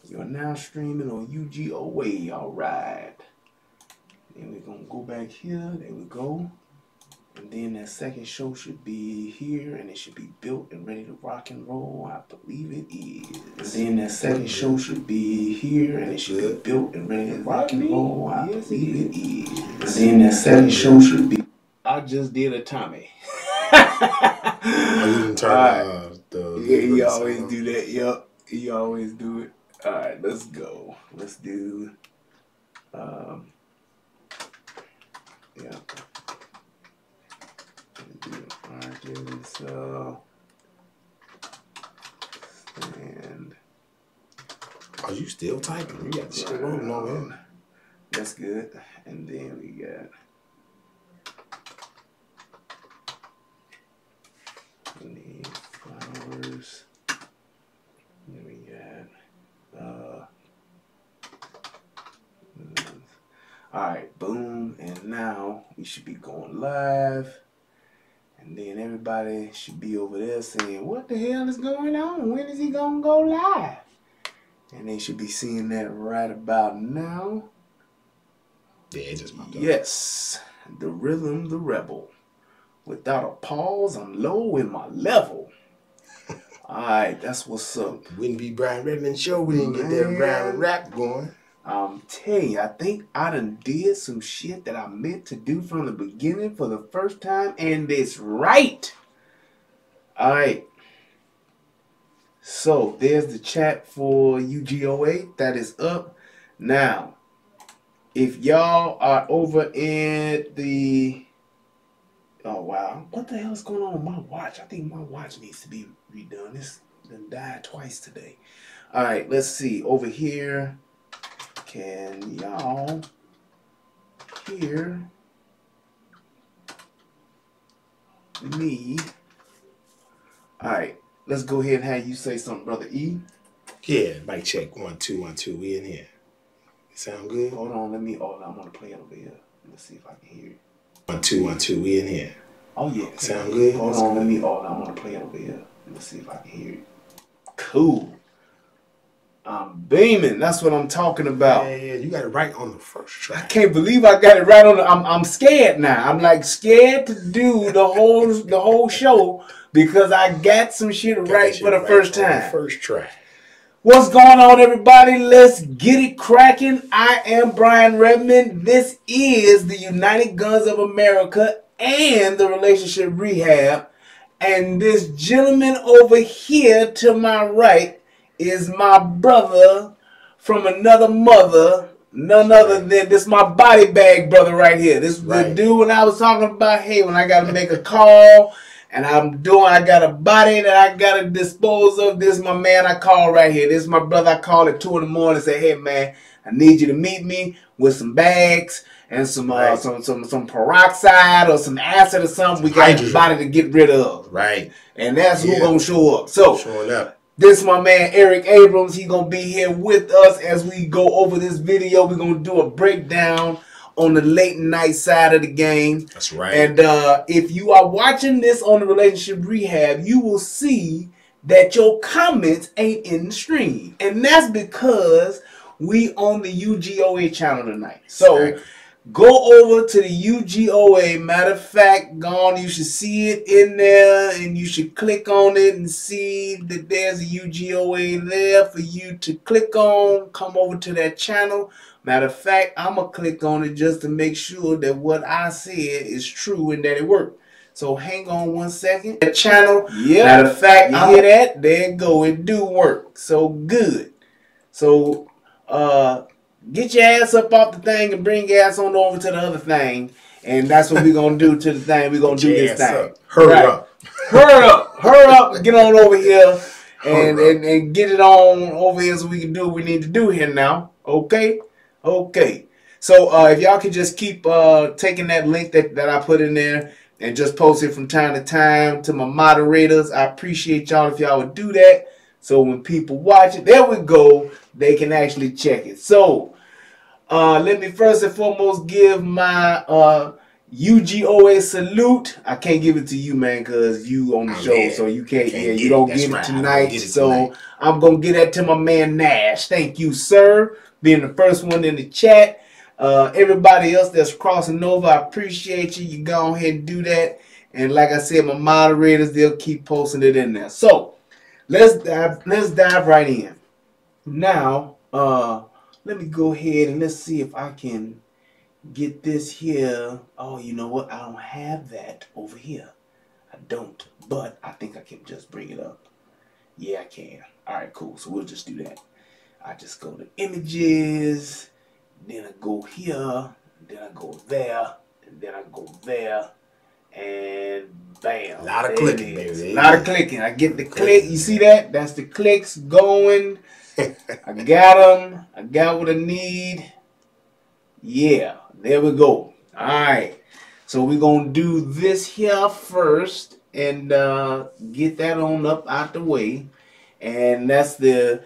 You are now streaming on UGOA. All right. Then we're going to go back here. There we go. And then that second show should be here, and it should be built and ready to rock and roll. I believe it is. And then that second show should be here, and it should be built and ready to rock and roll. I believe it is. And then that second show should be. I just did a Tommy. I didn't turn yeah, you always do that. Yup, you always do it. All right, let's go. Let's do. Yeah. And are you still typing? You got the shit rolling on in. That's good. And then we got the flowers. And then we got alright, boom, and now we should be going live. And then everybody should be over there saying, what the hell is going on? When is he gonna go live? And they should be seeing that right about now. Yeah, it just popped up. Yes, the rhythm, the rebel. Without a pause, I'm low in my level. Alright, that's what's up. Wouldn't be Brian Redmond show. We didn't get that Brian rap going. I'm telling you, I think I done did some shit that I meant to do from the beginning for the first time, and it's right. Alright. So, there's the chat for UGOA. That is up. Now, if y'all are over in the... Oh, wow. What the hell is going on with my watch? I think my watch needs to be redone. This done died twice today. Alright, let's see. Over here... Can y'all hear me? Alright, let's go ahead and have you say something, Brother E. Yeah, mic check. 1 2 1 2. We in here. Sound good? Hold on, let me. Oh, I'm gonna play it over here. Let's see if I can hear you. 1 2 1 2. We in here. Oh yeah. Sound good? Hold on, let me. Oh, I'm gonna play it over here. Let's see if I can hear you. Cool. I'm beaming. That's what I'm talking about. Yeah, you got it right on the first track. I can't believe I got it right on the. I'm scared now. I'm like scared to do the whole show because I got some shit right for the first time. First track. What's going on, everybody? Let's get it cracking. I am Brian Redmond. This is the United Guns of America and the Relationship Rehab. And this gentleman over here to my right is my brother from another mother, none other than this my body bag brother right here. This is the dude when I was talking about, hey, when I got to make a call and I got a body that I got to dispose of, this is my man I call right here. This is my brother I call at 2 in the morning and say, hey, man, I need you to meet me with some bags and some peroxide or some acid or something. We got a body to get rid of. Right. And that's who's going to show up. So, showing up. This is my man Eric Abrams. He's going to be here with us as we go over this video. We're going to do a breakdown on the late night side of the game. That's right. And if you are watching this on the Relationship Rehab, you will see that your comments ain't in the stream. And that's because we on the UGOA channel tonight. So go over to the UGOA. Matter of fact, you should see it in there and you should click on it and see that there's a UGOA there for you to click on. Come over to that channel. Matter of fact, I'm going to click on it just to make sure that what I said is true and that it worked. So hang on 1 second. That channel, matter of fact, you hear that? There it go. It do work. So good. So, get your ass up off the thing and bring your ass on over to the other thing. And that's what we're going to do to the thing. We're going to do this thing. Hurry up. Hurry up. Hurry up. Get on over here and get it on over here so we can do what we need to do here now. Okay? Okay. So if y'all could just keep taking that link that I put in there and just post it from time to time to my moderators. I appreciate y'all if y'all would do that. So when people watch it, there we go, they can actually check it. So let me first and foremost give my UGOA salute. I can't give it to you, man, because you on the show, here. so you can't. Can't Yeah, get you it. don't That's get it right. I don't tonight. get it So tonight. I'm gonna get that to my man Nash. Thank you, sir, being the first one in the chat. Everybody else that's crossing over, I appreciate you. You go ahead and do that. And like I said, my moderators, they'll keep posting it in there. So let's dive right in. Now, let me go ahead and let's see if I can get this here. Oh, you know what? I don't have that over here. I don't, but I think I can just bring it up. Yeah, I can. All right, cool. So we'll just do that. I just go to images, then I go here, then I go there, and then I go there, and bam. A lot of there clicking, it is. baby. A lot of clicking. I get the click. You see that? That's the clicks going. I got them. I got what I need. Yeah, there we go. All right. So we're going to do this here first and get that on up out the way. And that's the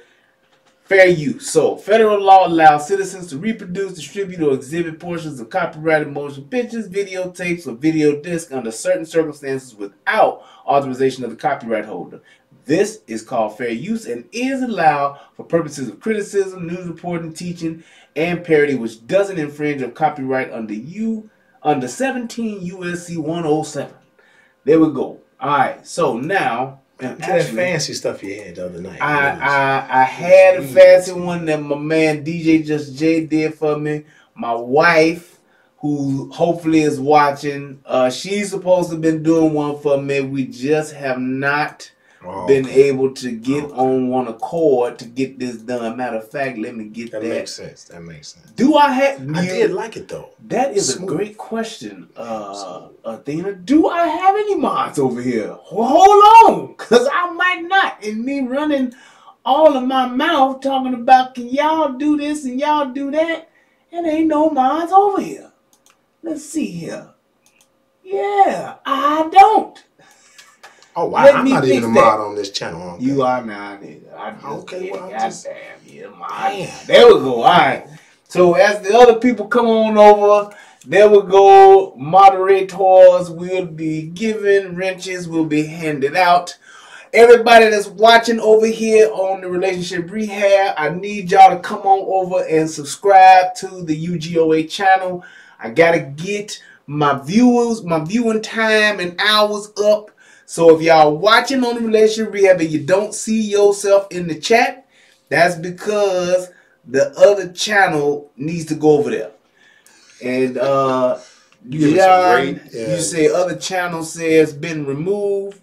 fair use. So federal law allows citizens to reproduce, distribute, or exhibit portions of copyrighted motion pictures, videotapes, or video discs under certain circumstances without authorization of the copyright holder. This is called fair use and is allowed for purposes of criticism, news reporting, teaching, and parody, which doesn't infringe on copyright under 17 USC 107. There we go. All right. So now, and actually, that fancy stuff you had the other night. I had a fancy one that my man DJ Just J did for me. My wife, who hopefully is watching, she's supposed to have been doing one for me. We just have not been able to get on one accord to get this done. Matter of fact, let me get that. That makes sense. That makes sense. Do I have? I did like it though. That is a great question, Athena. Do I have any mods over here? Hold on, cause I might not. And me running all of my mouth talking about can y'all do this and y'all do that, and ain't no mods over here. Let's see here. Yeah, I don't. Oh, wow. I'm not even a mod on this channel. Okay. You are not either. Okay, well, goddamn, yeah, mod. There we go. All right. So as the other people come on over, there we go. Moderators will be given. Wrenches will be handed out. Everybody that's watching over here on the Relationship Rehab, I need y'all to come on over and subscribe to the UGOA channel. I got to get my viewing time and hours up. So if y'all watching on the Relationship Rehab and you don't see yourself in the chat, that's because the other channel needs to go over there. And John, you say other channel says been removed.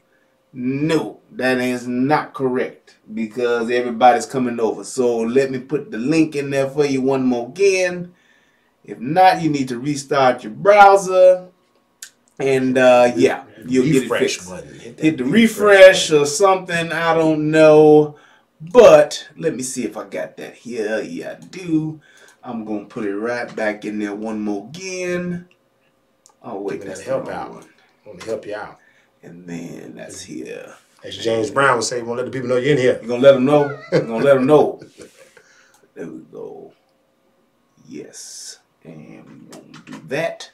No, that is not correct because everybody's coming over. So let me put the link in there for you one more again. If not, you need to restart your browser. And yeah, you'll get it fixed. Hit the refresh or something. I don't know. But let me see if I got that here. Yeah, I do. I'm going to put it right back in there one more again. Oh, wait, that's the wrong one. I want to help you out. And then that's here. As James Brown would say, you want to let the people know you're in here. You're going to let them know? You're going to let them know. There we go. Yes. And we're going to do that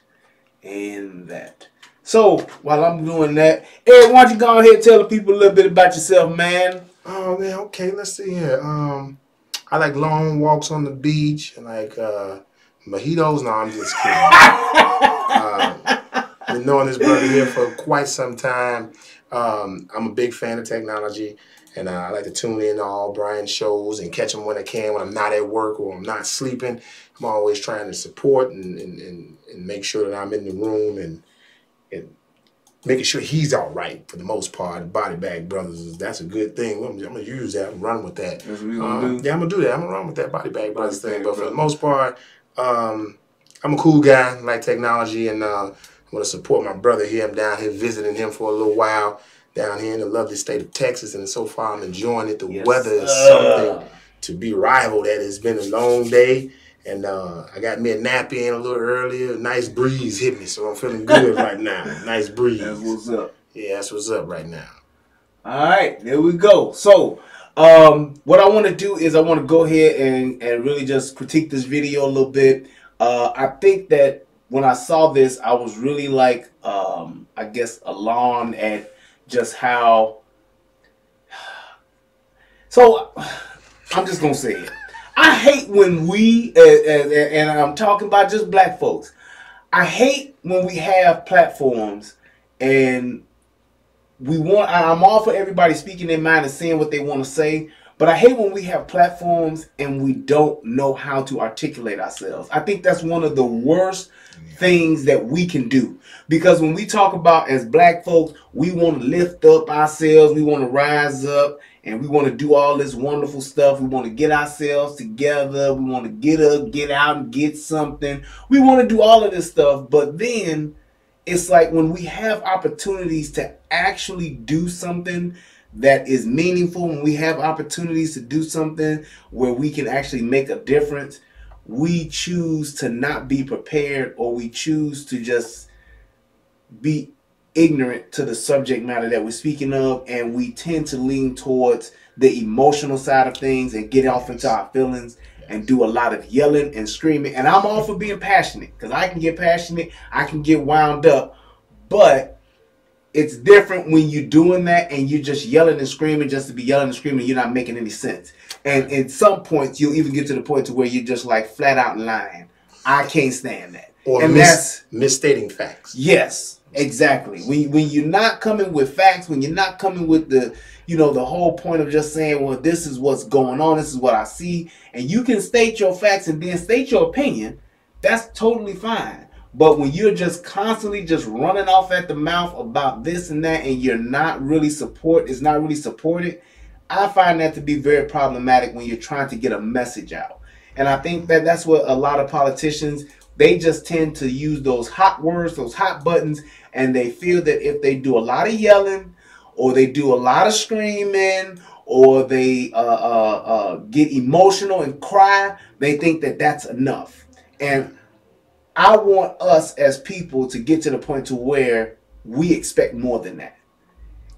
and that. So, while I'm doing that, Ed, why don't you go ahead and tell the people a little bit about yourself, man? Oh, man, okay, let's see here. I like long walks on the beach. I like mojitos. No, I'm just kidding. Been knowing this brother here for quite some time. I'm a big fan of technology, and I like to tune in to all Brian's shows and catch them when I can, when I'm not at work or I'm not sleeping. I'm always trying to support and make sure that I'm in the room and making sure he's all right for the most part. Body Bag Brothers, that's a good thing. I'm going to use that and run with that. That's what you're going to do? Yeah, I'm going to do that. I'm going to run with that Body Bag Brothers thing. But for the most part, I'm a cool guy, like technology, and I want to support my brother here. I'm down here visiting him for a little while down here in the lovely state of Texas, and so far I'm enjoying it. The weather is something to be rivaled at. It's been a long day. And I got me a nap in a little earlier. Nice breeze hit me, so I'm feeling good right now. Nice breeze. That's what's up. Yeah, that's what's up right now. All right, there we go. So, what I want to do is I want to go ahead and really just critique this video a little bit. I think that when I saw this, I was really like, I guess, alarmed at just how. So I'm just gonna say it. I hate when we, and I'm talking about just black folks. I hate when we have platforms and we want. I'm all for everybody speaking their mind and saying what they want to say. But I hate when we have platforms and we don't know how to articulate ourselves. I think that's one of the worst things that we can do. Because when we talk about as black folks, we want to lift up ourselves. We want to rise up and we want to do all this wonderful stuff. We want to get ourselves together. We want to get up, get out and get something. We want to do all of this stuff. But then it's like when we have opportunities to actually do something that is meaningful, when we have opportunities to do something where we can actually make a difference, we choose to not be prepared, or we choose to just be ignorant to the subject matter that we're speaking of, and we tend to lean towards the emotional side of things and get off into our feelings and do a lot of yelling and screaming. And I'm all for being passionate, because I can get passionate, I can get wound up, but it's different when you're doing that and you're just yelling and screaming just to be yelling and screaming. You're not making any sense. And at some points, you'll even get to the point to where you're just like flat out lying. I can't stand that. Or and that's misstating facts. Yes, exactly. When you're not coming with facts, when you're not coming with the, the whole point of just saying, well, this is what's going on, this is what I see, and you can state your facts and then state your opinion, that's totally fine. But when you're just constantly just running off at the mouth about this and that, and you're not really it's not really supported, I find that to be very problematic when you're trying to get a message out. And I think that that's what a lot of politicians, they just tend to use those hot words, those hot buttons, and they feel that if they do a lot of yelling, or they do a lot of screaming, or they get emotional and cry, they think that that's enough. And I want us as people to get to the point to where we expect more than that.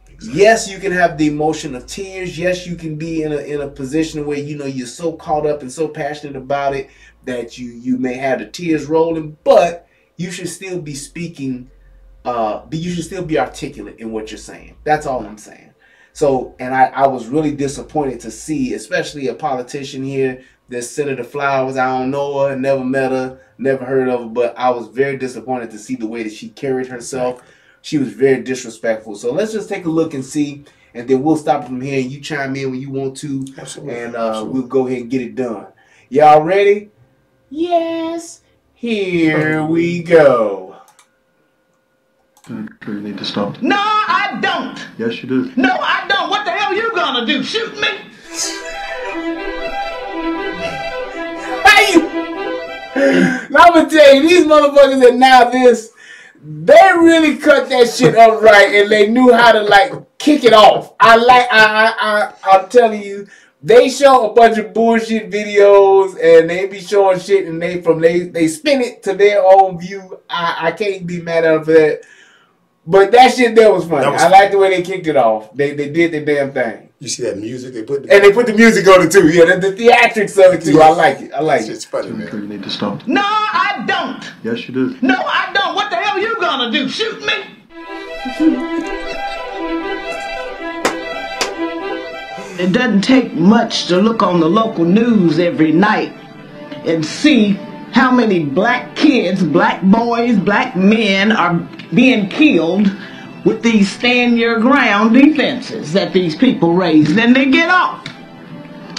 Exactly. Yes, you can have the emotion of tears. Yes, you can be in a position where you're so caught up and so passionate about it that you may have the tears rolling, but you should still be speaking. You should still be articulate in what you're saying. That's all I'm saying. So, and I was really disappointed to see, especially a politician here, this Senator Flowers. I don't know her, never met her, never heard of her, but I was very disappointed to see the way that she carried herself. She was very disrespectful. So let's just take a look and see, and then we'll stop from here, and you chime in when you want to. Absolutely. And we'll go ahead and get it done. Y'all ready? Yes. Here we go. You need to stop. No, I don't. Yes, you do. No, I don't. What the hell are you gonna do? Shoot me? Now I'm gonna tell you, these motherfuckers that now this, they really cut that shit up right, and they knew how to kick it off. I'm telling you, they show a bunch of bullshit videos, and they be showing shit, and they spin it to their own view. I can't be mad at them for that. But that shit there was funny. I like the way they kicked it off. They did their damn thing. You see that music they put? And they put the music on it too. Yeah, the theatrics of it too. I like it. I like it. It's funny, man. You need to stop. No, I don't. Yes, you do. No, I don't. What the hell are you gonna do? Shoot me? It doesn't take much to look on the local news every night and see how many black kids, black boys, black men are being killed with these stand your ground defenses that these people raise. Then they get off.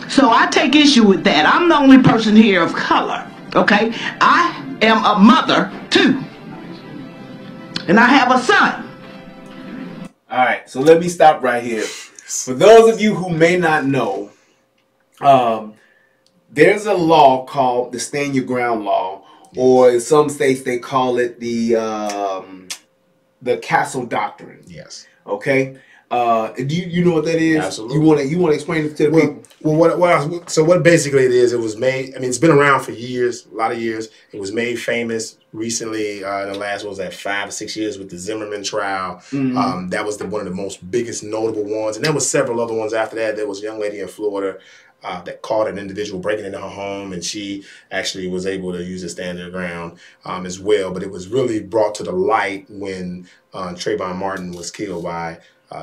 So I take issue with that. I'm the only person here of color, okay? I am a mother too. And I have a son. All right, so let me stop right here. For those of you who may not know, there's a law called the Stand Your Ground Law, or in some states they call it the Castle Doctrine. Yes. Okay. Do you know what that is? Absolutely. You want to explain it to the people? Well, what basically it is, it was made, I mean, it's been around for years, a lot of years. It was made famous recently in the last, 5 or 6 years with the Zimmerman trial. Mm-hmm. That was one of the most biggest notable ones. And there was several other ones after that. There was a young lady in Florida that caught an individual breaking into her home, and she actually was able to use a stand her ground as well. But it was really brought to the light when Trayvon Martin was killed by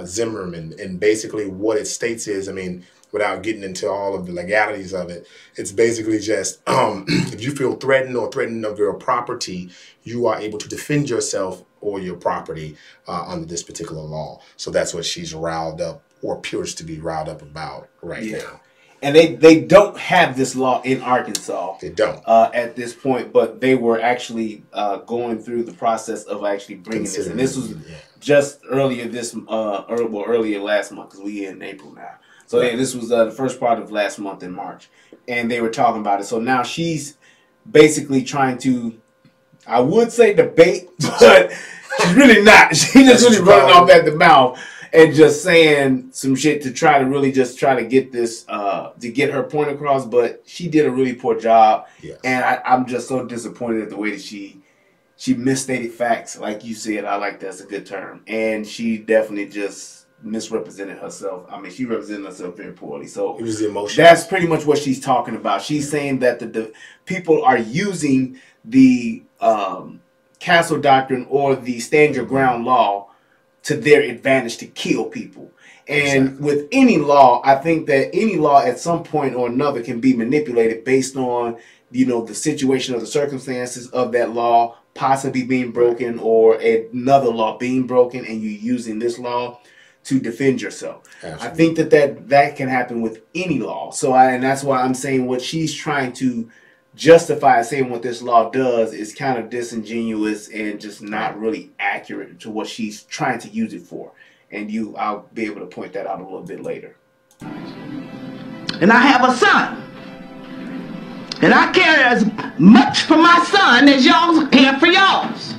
Zimmerman. And basically what it states is, I mean, without getting into all of the legalities of it, it's basically just if you feel threatened or threatened of your property, you are able to defend yourself or your property under this particular law. So that's what she's riled up, or appears to be riled up about right now. And they don't have this law in Arkansas. They don't at this point, but they were actually going through the process of actually bringing this. And this was just earlier earlier last month, because we in April now. So yeah, this was the first part of last month in March, and they were talking about it. So now she's basically trying to, I would say debate, but she's really not. She's just really running off at the mouth and just saying some shit to try to really just try to get this, to get her point across. But she did a really poor job, and I'm just so disappointed at the way that she misstated facts. Like you said, I like that's a good term, and she definitely just misrepresented herself. I mean, she represented herself very poorly. So it was the emotion. That's pretty much what she's talking about. She's saying that the people are using the castle doctrine or the stand your ground law to their advantage to kill people. And with any law, I think that any law at some point or another can be manipulated based on, you know, the situation or the circumstances of that law possibly being broken, or another law being broken, and you using this law to defend yourself. Absolutely. I think that can happen with any law. So and that's why I'm saying what she's trying to justify, saying what this law does, is kind of disingenuous and just not really accurate to what she's trying to use it for. And I'll be able to point that out a little bit later. And I have a son. And I care as much for my son as y'all care for y'all's.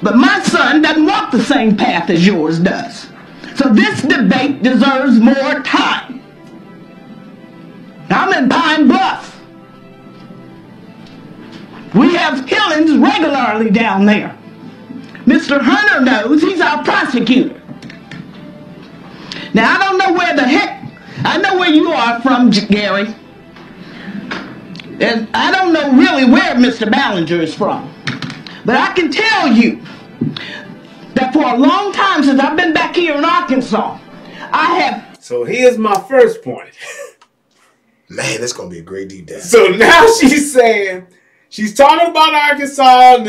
But my son doesn't walk the same path as yours does. So this debate deserves more time. I'm in Pine Bluff. We have killings regularly down there. Mr. Hunter knows, he's our prosecutor. Now I don't know where the heck, I know where you are from, Gary. And I don't know really where Mr. Ballinger is from. But I can tell you that for a long time since I've been back here in Arkansas, I have... So here's my first point. Man, that's going to be a great deep dive. So now she's saying, she's talking about Arkansas,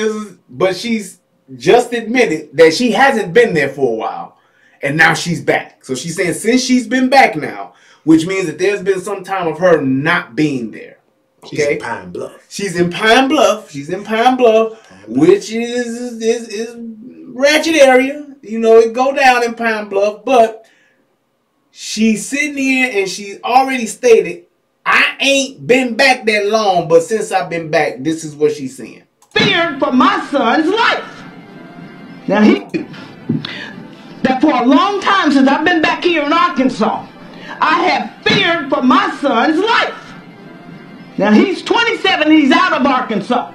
but she's just admitted that she hasn't been there for a while. And now she's back. So she's saying since she's been back now, which means that there's been some time of her not being there. Okay? She's in Pine Bluff. She's in Pine Bluff. She's in Pine Bluff, which is ratchet area. You know, it go down in Pine Bluff. But she's sitting here and she's already stated, I ain't been back that long, but since I've been back, this is what she's saying. Feared for my son's life. Now that for a long time since I've been back here in Arkansas, I have feared for my son's life. Now he's 27 and he's out of Arkansas.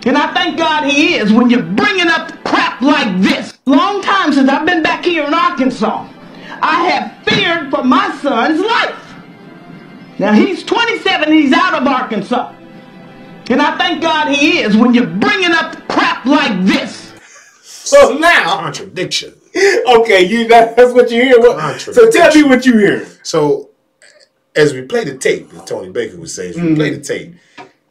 And I thank God he is when you're bringing up crap like this. Long time since I've been back here in Arkansas, I have feared for my son's life. Now he's 27 and he's out of Arkansas. And I thank God he is when you're bringing up crap like this. So now... Contradiction. Okay, that's what you hear. So tell me what you hear. So, as we play the tape, as Tony Baker would say, as we play the tape,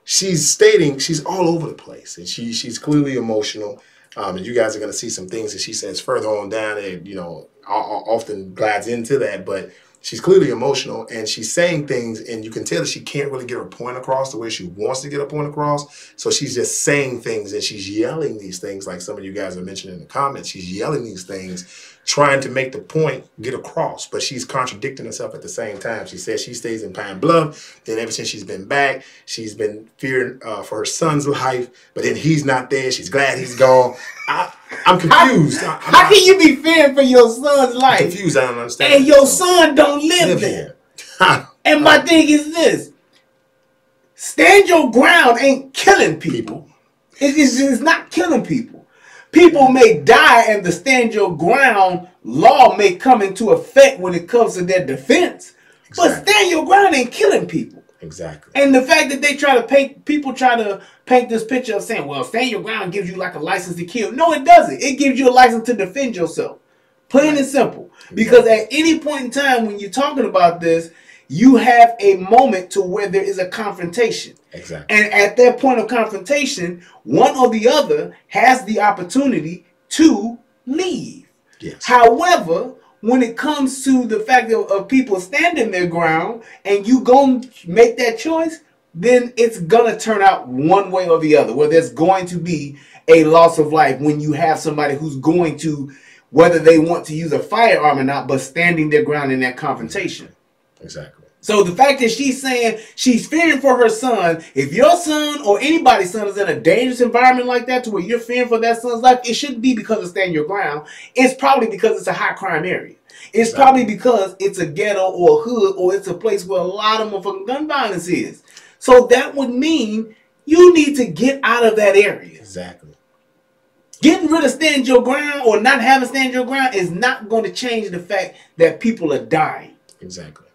she's stating she's all over the place, and she's clearly emotional. And you guys are going to see some things that she says further on down, and often glides into that. But she's clearly emotional, and she's saying things, and you can tell that she can't really get her point across the way she wants to get her point across. So she's just saying things, and she's yelling these things, like some of you guys are mentioning in the comments. She's yelling these things, trying to make the point get across, but she's contradicting herself at the same time. She says she stays in Pine Bluff. Then ever since she's been back, she's been fearing for her son's life, but then he's not there. She's glad he's gone. I'm confused. How can you be fearing for your son's life? I'm confused. I don't understand. And your son don't live there. And my thing is this. Stand your ground ain't killing people. It's not killing people. People may die and the stand your ground law may come into effect when it comes to their defense. But stand your ground ain't killing people. Exactly. And the fact that they try to paint this picture of saying, well, stand your ground gives you like a license to kill. No, it doesn't. It gives you a license to defend yourself. Plain and simple. Because at any point in time when you're talking about this, you have a moment to where there is a confrontation. Exactly. And at that point of confrontation, one or the other has the opportunity to leave. Yes. However, when it comes to the fact of people standing their ground and you go make that choice, then it's going to turn out one way or the other, where there's going to be a loss of life when you have somebody who's going to, whether they want to use a firearm or not, but standing their ground in that confrontation. Exactly. So the fact that she's saying she's fearing for her son, if your son or anybody's son is in a dangerous environment like that to where you're fearing for that son's life, it shouldn't be because of stand your ground. It's probably because it's a high crime area. It's probably because it's a ghetto or a hood, or it's a place where a lot of motherfucking gun violence is. So that would mean you need to get out of that area. Exactly. Getting rid of stand your ground or not having stand your ground is not going to change the fact that people are dying. Exactly.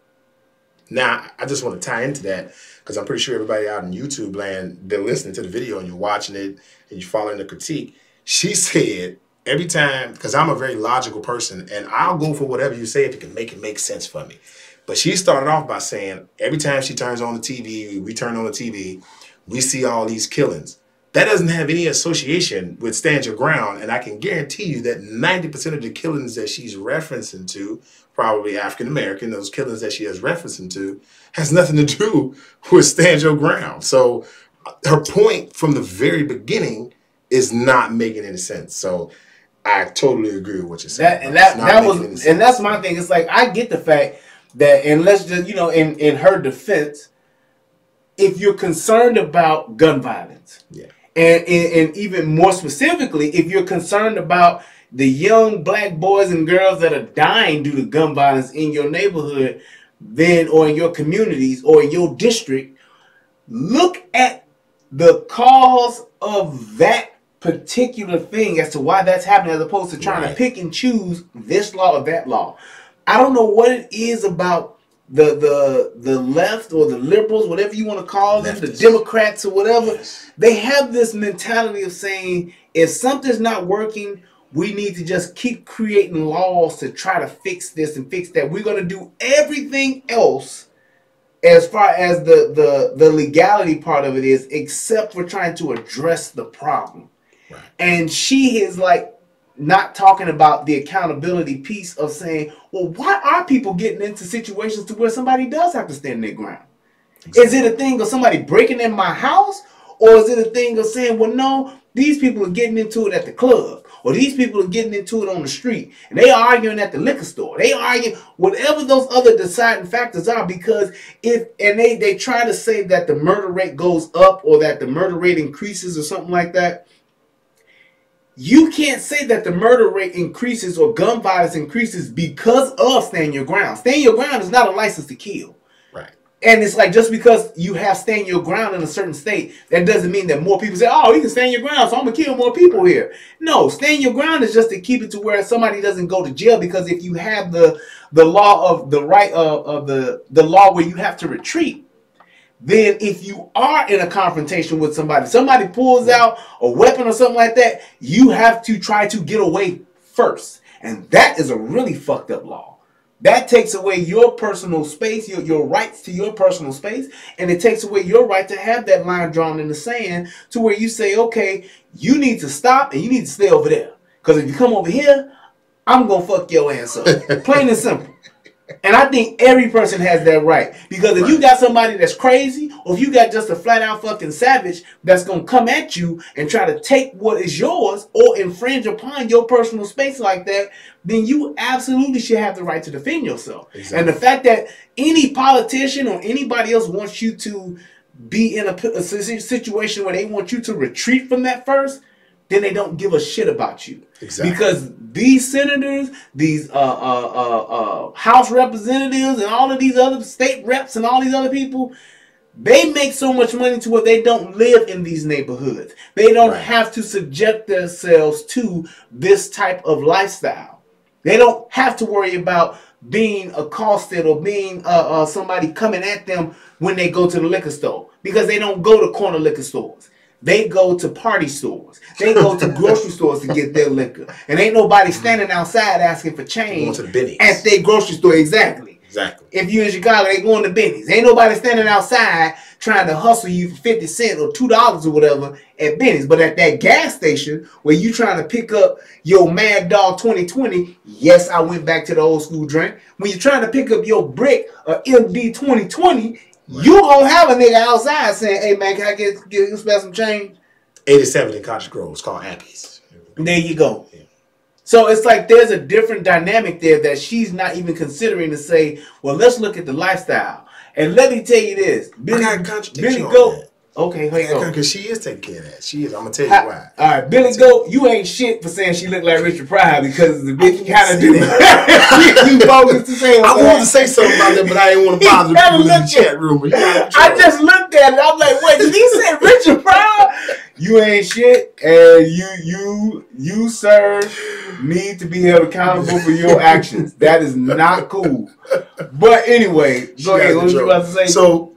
Now, I just want to tie into that because I'm pretty sure everybody out in YouTube land, they're listening to the video and you're watching it and you're following the critique. She said every time, because I'm a very logical person and I'll go for whatever you say if you can make it make sense for me. But she started off by saying every time she turns on the TV, we turn on the TV, we see all these killings. That doesn't have any association with stand your ground. And I can guarantee you that 90% of the killings that she's referencing to, probably African-American, those killings that she is referencing to, has nothing to do with stand your ground. So her point from the very beginning is not making any sense. So I totally agree with what you're saying. And that's my thing. It's like, I get the fact that, and let's just, in her defense, if you're concerned about gun violence, yeah, and even more specifically, if you're concerned about the young black boys and girls that are dying due to gun violence in your neighborhood, then, or in your communities, or in your district, look at the cause of that particular thing as to why that's happening, as opposed to trying to pick and choose this law or that law. I don't know what it is about the left or the liberals, whatever you want to call them, the Democrats or whatever. They have this mentality of saying, if something's not working, we need to just keep creating laws to try to fix this and fix that. We're going to do everything else as far as the legality part of it is, except for trying to address the problem. Right. And she is like not talking about the accountability piece of saying, well, why are people getting into situations to where somebody does have to stand their ground? Exactly. Is it a thing of somebody breaking in my house? Or is it a thing of saying, well, no, these people are getting into it at the club, or these people are getting into it on the street, and they are arguing at the liquor store. They argue whatever those other deciding factors are, because they try to say that the murder rate goes up or that the murder rate increases or something like that. You can't say that the murder rate increases or gun violence increases because of stand your ground. Stand your ground is not a license to kill. Right. And it's like, just because you have stand your ground in a certain state, that doesn't mean that more people say, oh, you can stand your ground, so I'm going to kill more people here. No, stand your ground is just to keep it to where somebody doesn't go to jail, because if you have the law of the right of the law where you have to retreat, then if you are in a confrontation with somebody pulls out a weapon or something like that, you have to try to get away first. And that is a really fucked up law. That takes away your personal space, your rights to your personal space, and it takes away your right to have that line drawn in the sand to where you say, okay, you need to stop and you need to stay over there. Because if you come over here, I'm going to fuck your ass up. Plain and simple. And I think every person has that right. Because if you got somebody that's crazy, or if you got just a flat out fucking savage that's going to come at you and try to take what is yours or infringe upon your personal space like that, then you absolutely should have the right to defend yourself. Exactly. And the fact that any politician or anybody else wants you to be in a situation where they want you to retreat from that first, then they don't give a shit about you. Exactly. Because these senators, these House representatives, and all of these other state reps and all these other people, they make so much money to where they don't live in these neighborhoods. They don't have to subject themselves to this type of lifestyle. They don't have to worry about being accosted or being somebody coming at them when they go to the liquor store, because they don't go to corner liquor stores. They go to party stores. They go to grocery stores to get their liquor. And ain't nobody standing outside asking for change going to the Benny's at their grocery store. Exactly. Exactly. If you in Chicago, they going to Benny's. Ain't nobody standing outside trying to hustle you for 50 cents or $2 or whatever at Benny's. But at that gas station where you trying to pick up your Mad Dog 2020, yes, I went back to the old school drink. When you're trying to pick up your brick or MD 2020, you gonna have a nigga outside saying, "Hey man, can I get spend some change?" 87 in Cottage Grove. It's called Appy's. There you go. Yeah. So it's like there's a different dynamic there that she's not even considering to say, well, let's look at the lifestyle. And let me tell you this, Billy Goat. Okay, because she is taking care of that. She is. I'm gonna tell you why. All right, Billy Goat, you ain't shit for saying she looked like Richard Pryor, because the bitch kind of do that. You bogus to say. I wanted to say something about that, but I didn't want to bother the people in the chat room. I just looked at it. I'm like, wait, did he say Richard Pryor? You ain't shit, and you sir need to be held accountable for your actions. That is not cool. But anyway, go ahead. What you about to say? So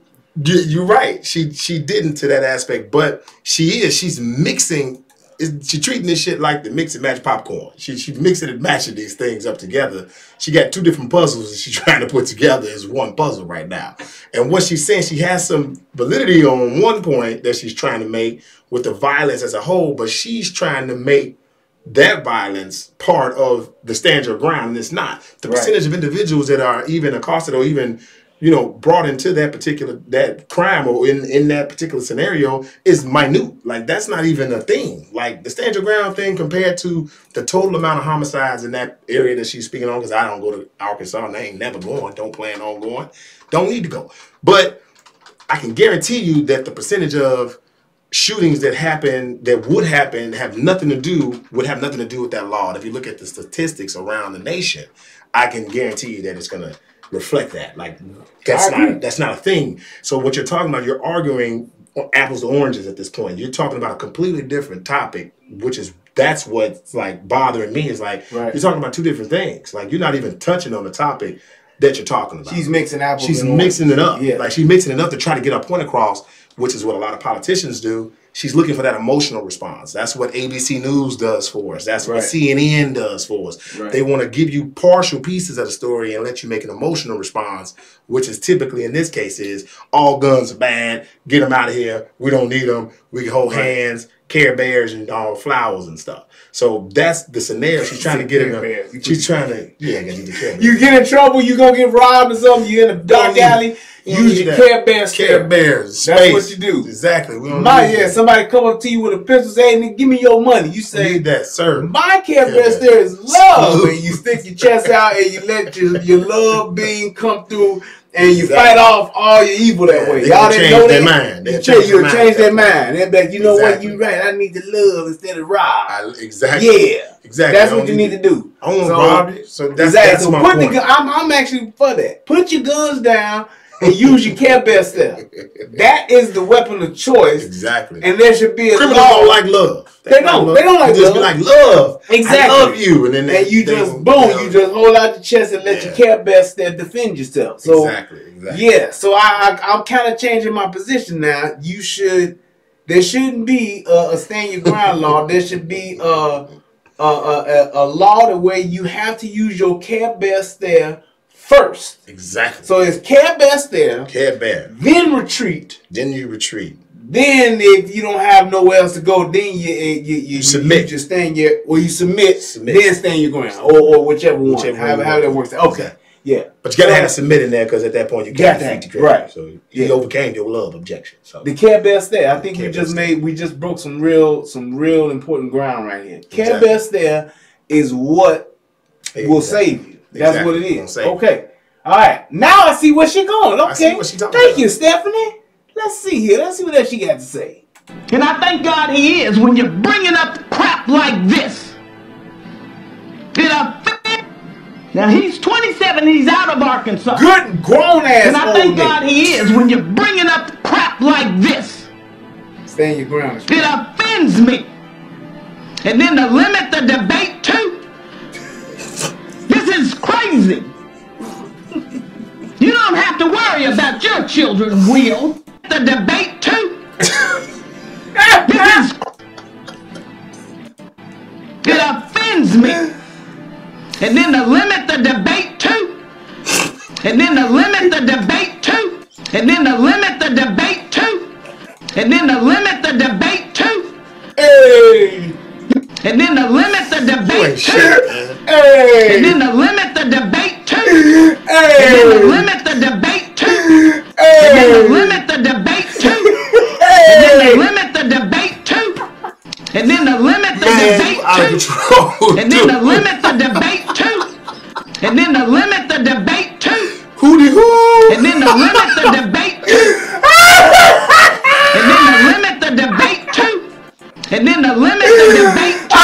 you're right. She didn't to that aspect, but she's mixing. She's treating this shit like the mix and match popcorn. She's mixing and matching these things up together. She got two different puzzles that she's trying to put together as one puzzle right now. And what she's saying, she has some validity on one point that she's trying to make with the violence as a whole, but she's trying to make that violence part of the stand your ground, and it's not. The percentage of individuals that are even accosted or even, you know, brought into that crime or in that particular scenario is minute. Like, that's not even a thing. Like, the stand your ground thing compared to the total amount of homicides in that area that she's speaking on, because I don't go to Arkansas and I ain't never going, don't plan on going, don't need to go. But I can guarantee you that the percentage of shootings that would happen would have nothing to do with that law. And if you look at the statistics around the nation, I can guarantee you that it's going to reflect that. Like, that's not a thing. So what you're talking about, you're arguing apples to oranges at this point. You're talking about a completely different topic, that's what's like bothering me, is like, you're talking about two different things. Like, you're not even touching on the topic that you're talking about. She's mixing apples. She's mixing it up. Yeah. Like, she's mixing it up to try to get her point across, which is what a lot of politicians do. She's looking for that emotional response. That's what ABC News does for us. That's what CNN does for us. They want to give you partial pieces of the story and let you make an emotional response, which is typically, in this case, is all guns are bad. Get them out of here. We don't need them. We can hold hands, Care Bears, and all flowers and stuff. So that's the scenario she's trying to get in. She's trying to, you get in trouble, you gonna get robbed or something. You in a dark alley. Use your Care Bears. Care Bears. That's what you do. Exactly. We don't somebody come up to you with a pistol, say, "Hey, give me your money." You say, "Need that, sir." My Care Bears there is love, and you stick your chest out and you let your love being come through, and you fight off all your evil that way. Y'all didn't know that. You'll change their mind. They'll be like, you know what? You right. I need to love instead of rob. Exactly. Yeah. Exactly. That's what you need to do. I don't rob you. So that's my point. I'm actually for that. Put your guns down and use your Care Bear stuff. That is the weapon of choice. Exactly. And there should be a criminals don't like love. They don't like love. Just be like, love. Exactly. I love you. And then you just hold out your chest and let your Care Bear stuff defend yourself. So exactly. Yeah. So I'm kind of changing my position now. There shouldn't be a stand your ground law. There should be a law where you have to use your Care Bear stare first. Exactly. So it's Care Bear stare. Care Bear. Then retreat. Then you retreat. Then if you don't have nowhere else to go, then you submit. You just stand you submit. Then stand your ground, or whichever one. However that works. Okay. Yeah. But you gotta have submit in there, because at that point you got to right. So you overcame your love objection. So the Care Bear stare, I think we just broke some real important ground right here. Care Bear stare is what will save you. That's what it is. Okay. All right. Now I see where she's going. Okay. I see what she talking Thank you, Stephanie. Let's see here. Let's see what else she got to say. And I thank God he is when you're bringing up crap like this. Now he's 27 and he's out of Arkansas. Good grown ass. And I thank God he is when you're bringing up crap like this. Stand your ground. It offends me. And then to limit the debate too. This is crazy. don't have to worry about your children, Will. The debate too. It offends me. And then to limit the debate too. And then to limit the debate too. And then to limit the debate too. And then to limit the debate too. Hey. And then to limit the debate too. Hey. And then to limit the debate too. Hey. And then to limit the debate too. And then to limit the debate too. And then to limit the debate too. And then to limit the debate too. And then to limit the debate too. And then to limit the debate too. And then to limit the debate too. And then to limit the debate too. And then to limit the debate too.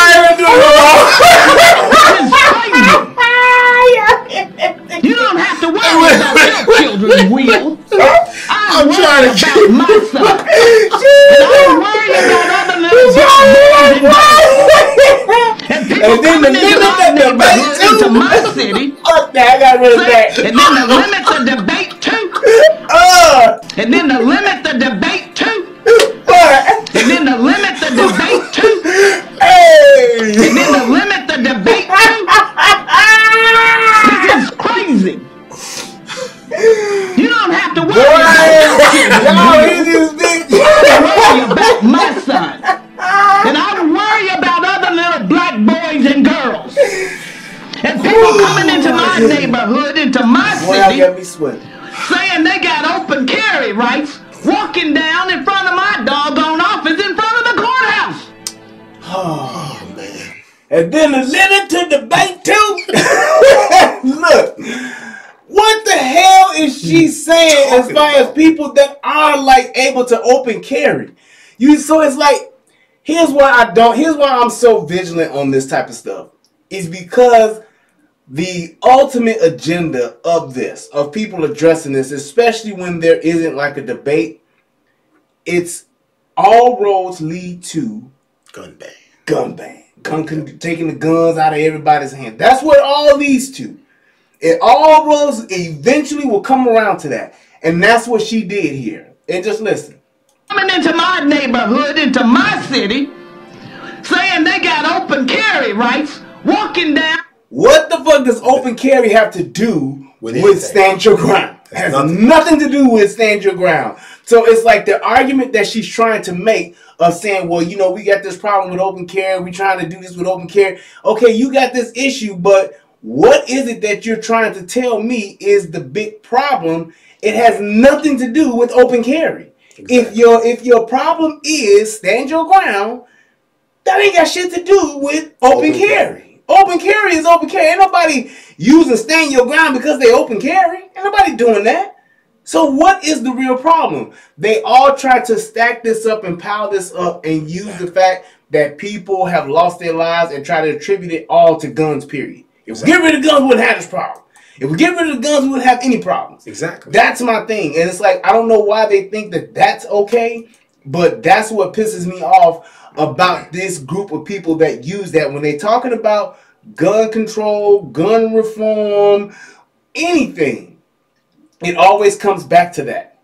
You don't have to worry about your children, Will. I'm trying to about my son. And I'm worried about other little black boys and people And then coming into my neighborhood, into my city. Fuck that, I got rid of that. And then to limit the debate too. And then to limit the debate too. And then to limit the debate too. And then to limit the debate too. This is crazy. You don't have to worry about my son. And I worry about other little black boys and girls. And people coming into my neighborhood, into my city, saying they got open carry rights, walking down in front of my doggone office in front of the courthouse. Oh, man. And then the limit to debate too. Look, what the hell is she saying as far as people that are like able to open carry? So it's like, here's why I'm so vigilant on this type of stuff. Is because the ultimate agenda of this, of people addressing this, especially when there isn't like a debate, it's all roads lead to gun ban. Gun ban. Taking the guns out of everybody's hand. That's what it all leads to. It all roads eventually will come around to that. And that's what she did here. And just listen. Coming into my neighborhood, into my city, saying they got open carry rights, walking down. What the fuck does open carry have to do with stand your ground? It has nothing to do with stand your ground. So it's like the argument that she's trying to make of saying, well, you know, we got this problem with open carry. We're trying to do this with open carry. Okay, you got this issue, but what is it that you're trying to tell me is the big problem? It has nothing to do with open carry. Exactly. If your problem is stand your ground, that ain't got shit to do with open carry. Open carry is open carry. Ain't nobody using stand your ground because they open carry. Ain't nobody doing that. So what is the real problem? They all try to stack this up and pile this up and use the fact that people have lost their lives and try to attribute it all to guns, period. If we get rid of guns, we wouldn't have this problem. If we get rid of the guns, we wouldn't have any problems. Exactly. That's my thing. And it's like, I don't know why they think that that's okay, but that's what pisses me off about this group of people that use that when they're talking about gun control, gun reform, anything. It always comes back to that.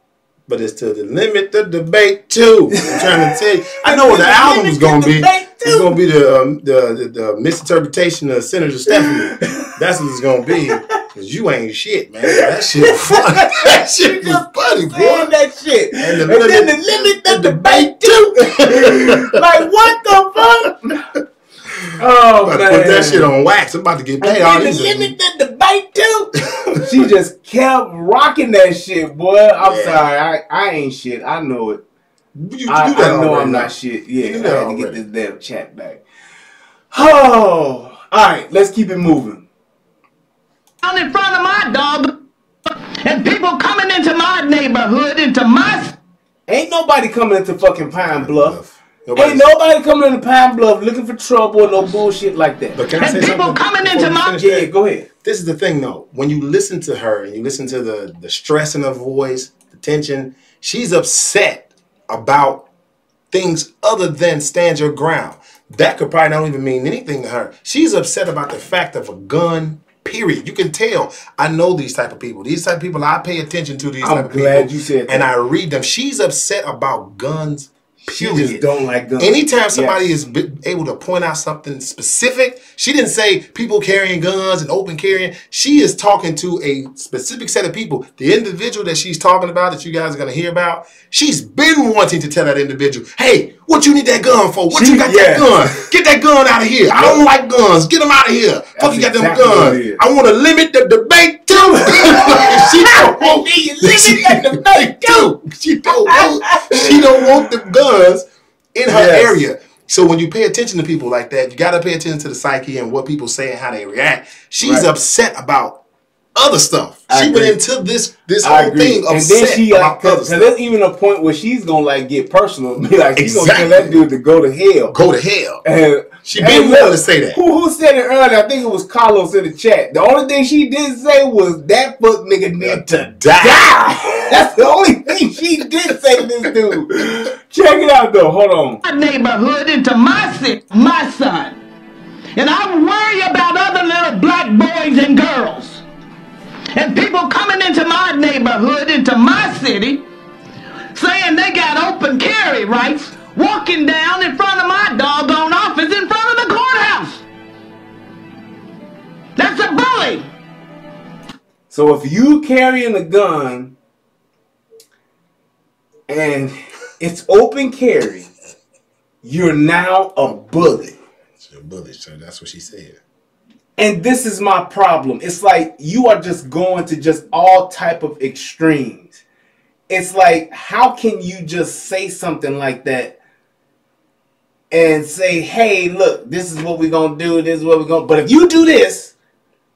But it's to limit the debate too. I'm trying to tell you. I know what the album is going to be. It's going to be the misinterpretation of Senator Stephanie. That's what it's going to be. Because you ain't shit, man. That shit was funny. That shit was funny, boy. That shit. And then the limit the debate too. Like, what the fuck? Oh, man. Put that shit on wax. I'm about to get paid. And then the limit the debate too. She just kept rocking that shit, boy. I'm sorry. I ain't shit. I know it. I know I'm not shit. Yeah, I had to get this damn chat back. Oh, all right. Let's keep it moving. Down in front of my dog, and people coming into my neighborhood, into my. Ain't nobody coming into fucking Pine Bluff. Ain't nobody coming into Pine Bluff looking for trouble or no bullshit like that. But can I say people something coming into my. Yeah, go ahead. This is the thing, though. When you listen to her and you listen to the stress in her voice, the tension, she's upset about things other than stand your ground. That could probably not even mean anything to her. She's upset about the fact of a gun Period. You can tell. I know these type of people. These type of people, I pay attention to these type of people. I'm glad you said that. And I read them. She's upset about guns. She just don't like guns. Anytime somebody is able to point out something specific, she didn't say people carrying guns and open carrying. She is talking to a specific set of people. The individual that she's talking about, that you guys are going to hear about, she's been wanting to tell that individual, hey, what you need that gun for? What you got that gun? Get that gun out of here. I don't like guns. Get them out of here. Fuck, you got them guns. I want to limit the debate too. She don't want the debate too. She don't want the guns in her area. So when you pay attention to people like that, you got to pay attention to the psyche and what people say and how they react. She's upset about other stuff. She went into this whole thing upset about other stuff. There's even a point where she's gonna like get personal, be like, she's gonna tell that dude to go to hell. Go to hell. And she been willing to say that. Who said it earlier? I think it was Carlos in the chat. The only thing she did say was that fuck nigga need to die. That's the only thing she did say to this dude. Check it out though. Hold on. My neighborhood into my city, my son. And I worry about other little black boys and girls. And people coming into my neighborhood, into my city, saying they got open carry rights, walking down in front of my doggone office in front of the courthouse. That's a bully. So if you carrying a gun and it's open carry, you're now a bully. You're a bully, so that's what she said. And this is my problem. It's like you are just going to just all type of extremes. It's like, how can you just say something like that and say, hey, look, this is what we're going to do. This is what we're going to. But if you do this,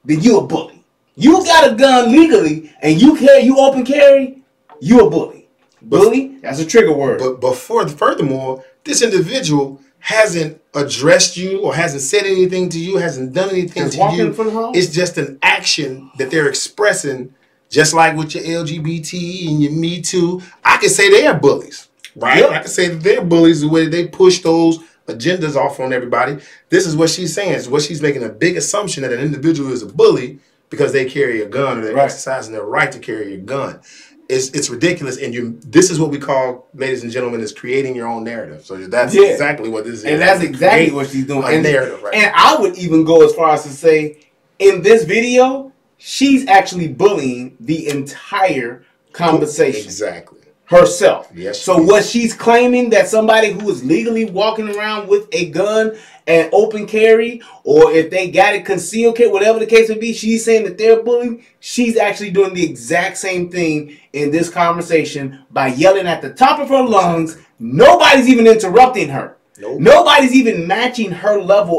then you a bully. You got a gun legally and you open carry, you a bully. Bully, that's a trigger word. But furthermore, this individual hasn't addressed you or hasn't said anything to you, hasn't done anything to you. It's just an action that they're expressing, just like with your LGBT and your Me Too. I can say they're bullies, right? Yep. I can say that they're bullies the way they push those agendas off on everybody. This is what she's saying. It's what she's making a big assumption that an individual is a bully because they carry a gun or they're exercising their right to carry a gun. It's ridiculous, and this is what we call, ladies and gentlemen, is creating your own narrative. So that's exactly what this is. And that's exactly what she's doing. A narrative, right? And I would even go as far as to say, in this video, she's actually bullying the entire conversation. Exactly. Herself. Yes. So what she's claiming, that somebody who is legally walking around with a gun and open carry, or if they got it concealed carry, whatever the case may be, she's saying that they're bullying. She's actually doing the exact same thing in this conversation by yelling at the top of her lungs. Nobody's even interrupting her. Nope. Nobody's even matching her level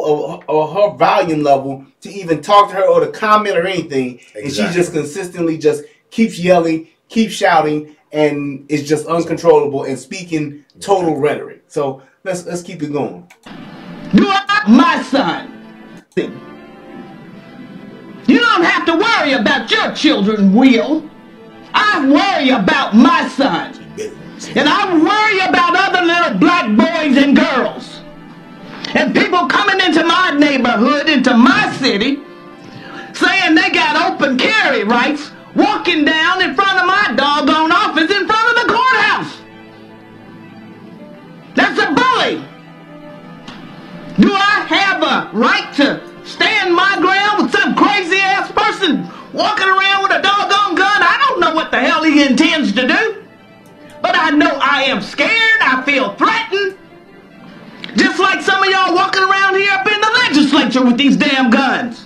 or her volume level to even talk to her or to comment or anything. Exactly. And she just consistently just keeps yelling, keeps shouting, and is just uncontrollable and speaking total rhetoric. So let's keep it going. You are my son. You don't have to worry about your children, Will. I worry about my son. And I worry about other little black boys and girls. And people coming into my neighborhood, into my city, saying they got open carry rights, walking down in front of my doggone office in front of the courthouse. That's a bully. Do I have a right to stand my ground with some crazy ass person walking around with a doggone gun? I don't know what the hell he intends to do. But I know I am scared. I feel threatened. Just like some of y'all walking around here up in the legislature with these damn guns.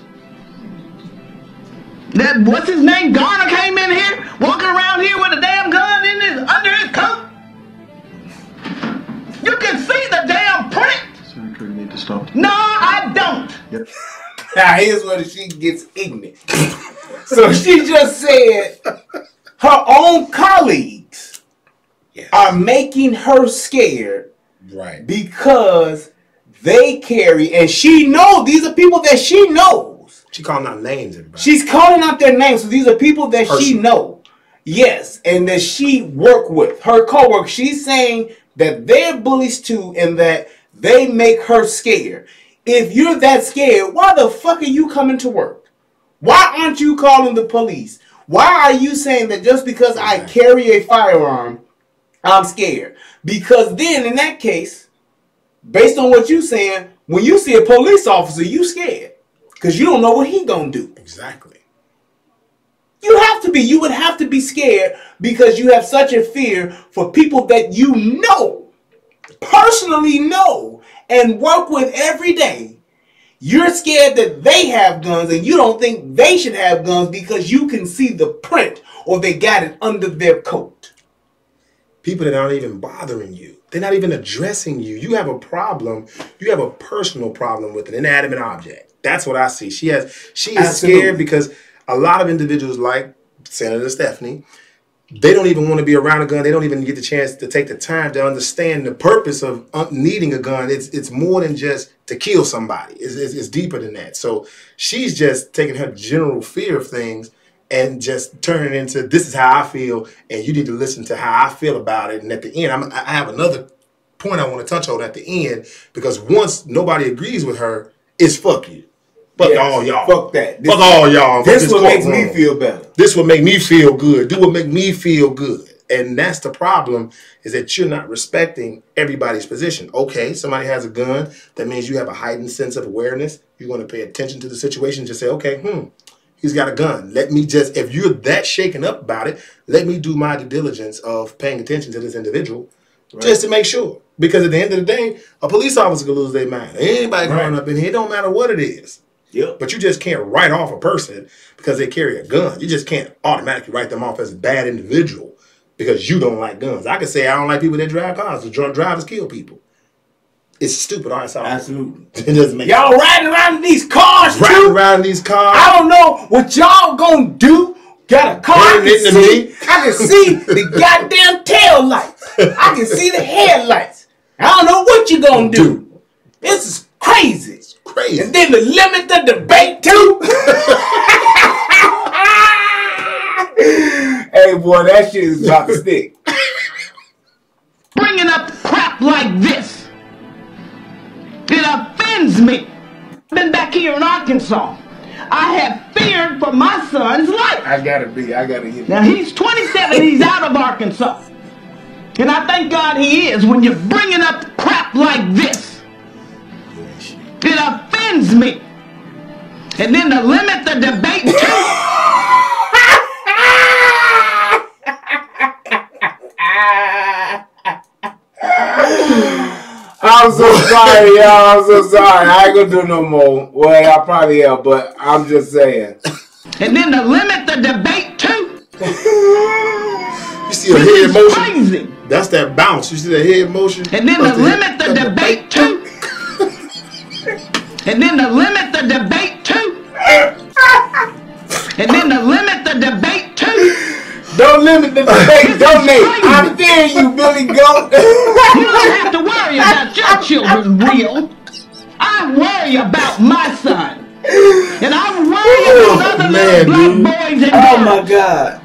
That, what's his name? Garner came in here, walking around here with a damn gun under his coat. You can see the damn print. Senator, you need to stop. No, I don't. Yep. Now here's where she gets ignorant. So she just said her own colleagues are making her scared, right? Because they carry, and she knows these are people that she knows. She calling out names, everybody. She's calling out their names. So these are people that she knows. Yes, and that she work with. Her coworkers. She's saying that they're bullies too, and that they make her scared. If you're that scared, why the fuck are you coming to work? Why aren't you calling the police? Why are you saying that just because I carry a firearm, I'm scared? Because then in that case, based on what you're saying, when you see a police officer, you scared. Because you don't know what he gonna do. Exactly. You have to be. You would have to be scared because you have such a fear for people that you know, personally know, and work with every day. You're scared that they have guns and you don't think they should have guns because you can see the print or they got it under their coat. People that aren't even bothering you. They're not even addressing you. You have a problem. You have a personal problem with an inanimate object. That's what I see. She is scared because a lot of individuals like Senator Stephanie, they don't even want to be around a gun. They don't even get the chance to take the time to understand the purpose of needing a gun. It's more than just to kill somebody. It's deeper than that. So she's just taking her general fear of things and just turning it into, this is how I feel, and you need to listen to how I feel about it. And at the end, I have another point I want to touch on at the end, because once nobody agrees with her, it's fuck you. Fuck all y'all. Fuck that. Fuck all y'all. This what makes me feel better. This will make me feel good. Do what make me feel good. And that's the problem, is that you're not respecting everybody's position. Okay, somebody has a gun. That means you have a heightened sense of awareness. You're going to pay attention to the situation. Just say, okay, he's got a gun. Let me just, if you're that shaken up about it, let me do my due diligence of paying attention to this individual, just to make sure. Because at the end of the day, a police officer could lose their mind. Anybody growing up in here, it don't matter what it is. Yep. But you just can't write off a person because they carry a gun. You just can't automatically write them off as a bad individual because you don't like guns. I could say I don't like people that drive cars. The drunk drivers kill people. It's stupid. Absolutely. It doesn't make y'all riding around in these cars too? Riding around in these cars. I don't know what y'all gonna do. Got a car. I can see the goddamn tail lights. I can see the headlights. I don't know what you gonna do. This is crazy. Crazy. And then to limit the debate too. Hey boy, that shit is about to stick. Bringing up crap like this, it offends me. I've been back here in Arkansas. I have feared for my son's life. I gotta hit. Now he's 27, he's out of Arkansas. And I thank God he is. When you're bringing up crap like this, it offends me. And then to limit the debate too. I'm so sorry, y'all. I'm so sorry. I ain't gonna do no more. Well, I probably am, but I'm just saying. And then to limit the debate too. You see a head motion? Crazy. That's that bounce. You see that head motion? And then to limit the debate too. And then to limit the debate too. And then to limit the debate too. Don't limit the debate. Donate. I dare you, Billy Goat. You don't have to worry about your children, real. I worry about my son. And I worry about other little black boys and girls. Oh my God.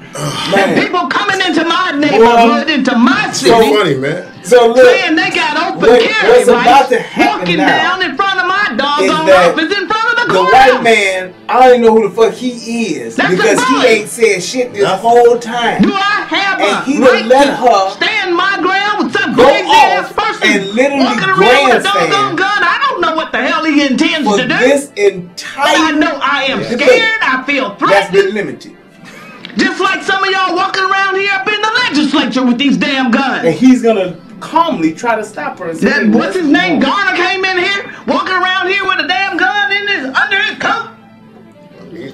And people coming into my neighborhood, into my city. So funny, man. So look, saying they got open carry rights, walking down in front of my doggone office, in front of the courthouse. The white man, I don't even know who the fuck he is. That's because he ain't said shit this whole time. Do I have and a right to stand my ground with some crazy ass person and literally walking around with a doggone gun? I don't know what the hell he intends to do. This entire, but I know I am scared. I feel threatened. That's been limited. Just like some of y'all walking around here up in the legislature with these damn guns. And he's gonna calmly try to stop her. And what's his name? Garner came in here, walking around here with a damn gun under his coat. You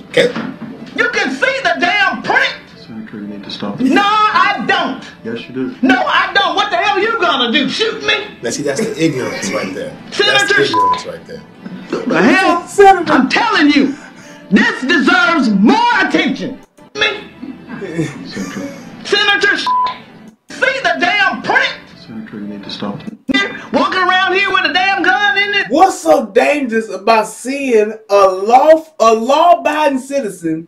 can see the damn print. Senator, you need to stop it. No, I don't. Yes, you do. No, I don't. What the hell are you gonna do? Shoot me? Now, see, that's the ignorance right there. Senator, that's the ignorance right there. What the hell? Senator. I'm telling you, this deserves more attention. Me? Senator, see the damn print? Senator, you need to stop it. Walking around here with a damn gun in it. What's so dangerous about seeing a law-abiding citizen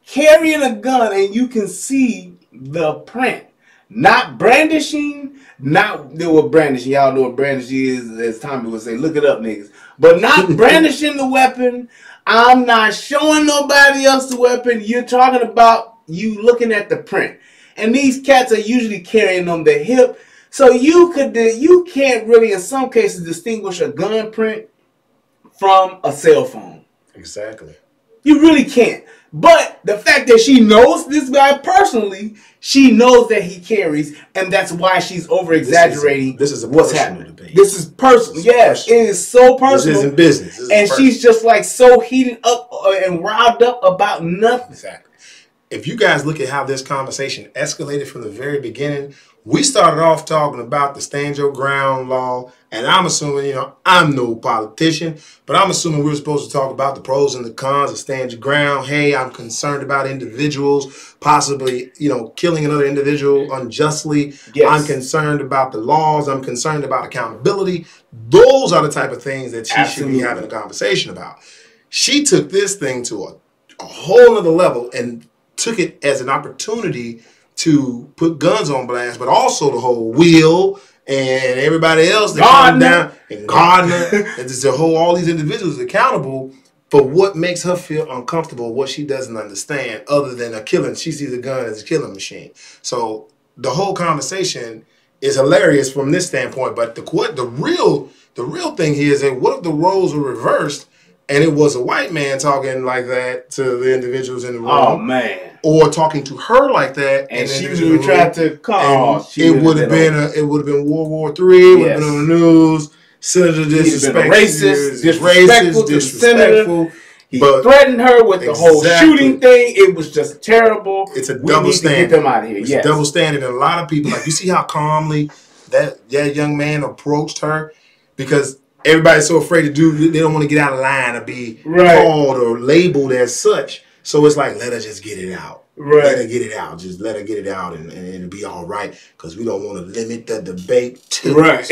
carrying a gun and you can see the print? Not brandishing, not what brandishing. Y'all know what brandishing is, as Tommy would say. Look it up, niggas. But not brandishing the weapon. I'm not showing nobody else the weapon. You're talking about you looking at the print. And these cats are usually carrying on the hip. So you can't really, in some cases, distinguish a gun print from a cell phone. Exactly. You really can't. But the fact that she knows this guy personally, she knows that he carries, and that's why she's over exaggerating. This is what's happening. Debate. This is personal. Yes, it is so personal. This isn't business. And she's just like so heated up and riled up about nothing. Exactly. If you guys look at how this conversation escalated from the very beginning, we started off talking about the stand your ground law, and I'm assuming, I'm no politician, but I'm assuming we were supposed to talk about the pros and the cons of stand your ground. Hey, I'm concerned about individuals possibly, killing another individual unjustly. Yes. I'm concerned about the laws. I'm concerned about accountability. Those are the type of things that she should be having a conversation about. She took this thing to a whole other level and took it as an opportunity to put guns on blast, but also the whole Will and everybody else that come down, and Gardner, and just to hold all these individuals accountable for what makes her feel uncomfortable, what she doesn't understand, other than a killing. She sees a gun as a killing machine. So the whole conversation is hilarious from this standpoint. But the real thing here is that what if the roles were reversed? And it was a white man talking like that to the individuals in the room. Oh, man. Or talking to her like that. And she was tried to call. It would have been World War III. It would have been on the news. Senator disrespectful to the senator. He threatened her with the whole shooting thing. It was just terrible. It's a double standard. Get them out of here. It's a double standard. And a lot of people, you see how calmly that young man approached her? Because everybody's so afraid they don't want to get out of line or be called or labeled as such. So it's like, let her just get it out. Right. Let her get it out. Just let her get it out and it'll be all right. Because we don't want to limit the debate too. Right.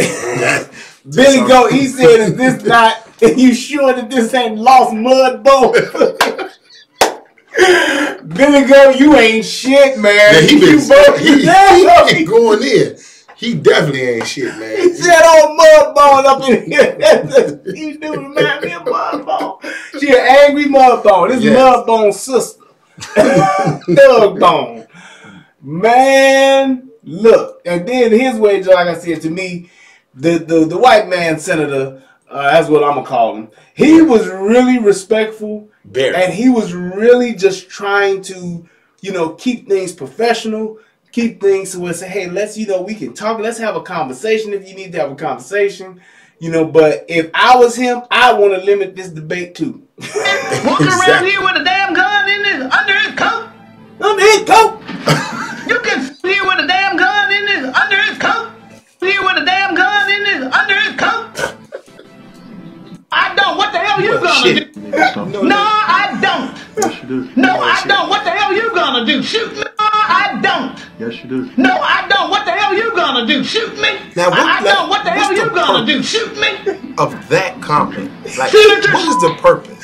Billy Goat, he said, is this not, are you sure that this ain't Lost Mud Bowl? Billy Goat, you ain't shit, man. Yeah, he going in. He definitely ain't shit, man. He said old Mudbone up in here. He do remind me of Mudbone. She an angry Mudbone. This Mudbone's sister. Thugbone. Man, look. And then his wager, like I said, to me, the white man senator, that's what I'm going to call him, he was really respectful. Very. And he was really just trying to, keep things professional. Keep things to where say, hey, let's, we can talk. Let's have a conversation if you need to have a conversation. But if I was him, I want to limit this debate too. Walking around here with a damn gun under his coat. Under his coat? You can here with a damn gun under his coat. Here with a damn gun under his coat. I don't. What the hell you gonna do? No, I don't. Yes, you do. No, I don't. What the hell you gonna do? Shoot me? I don't. Yes, you do. No, I don't. What the hell you gonna do? Shoot me? Now, I don't. What the hell you gonna do? Shoot me? Of that comment, what is the purpose?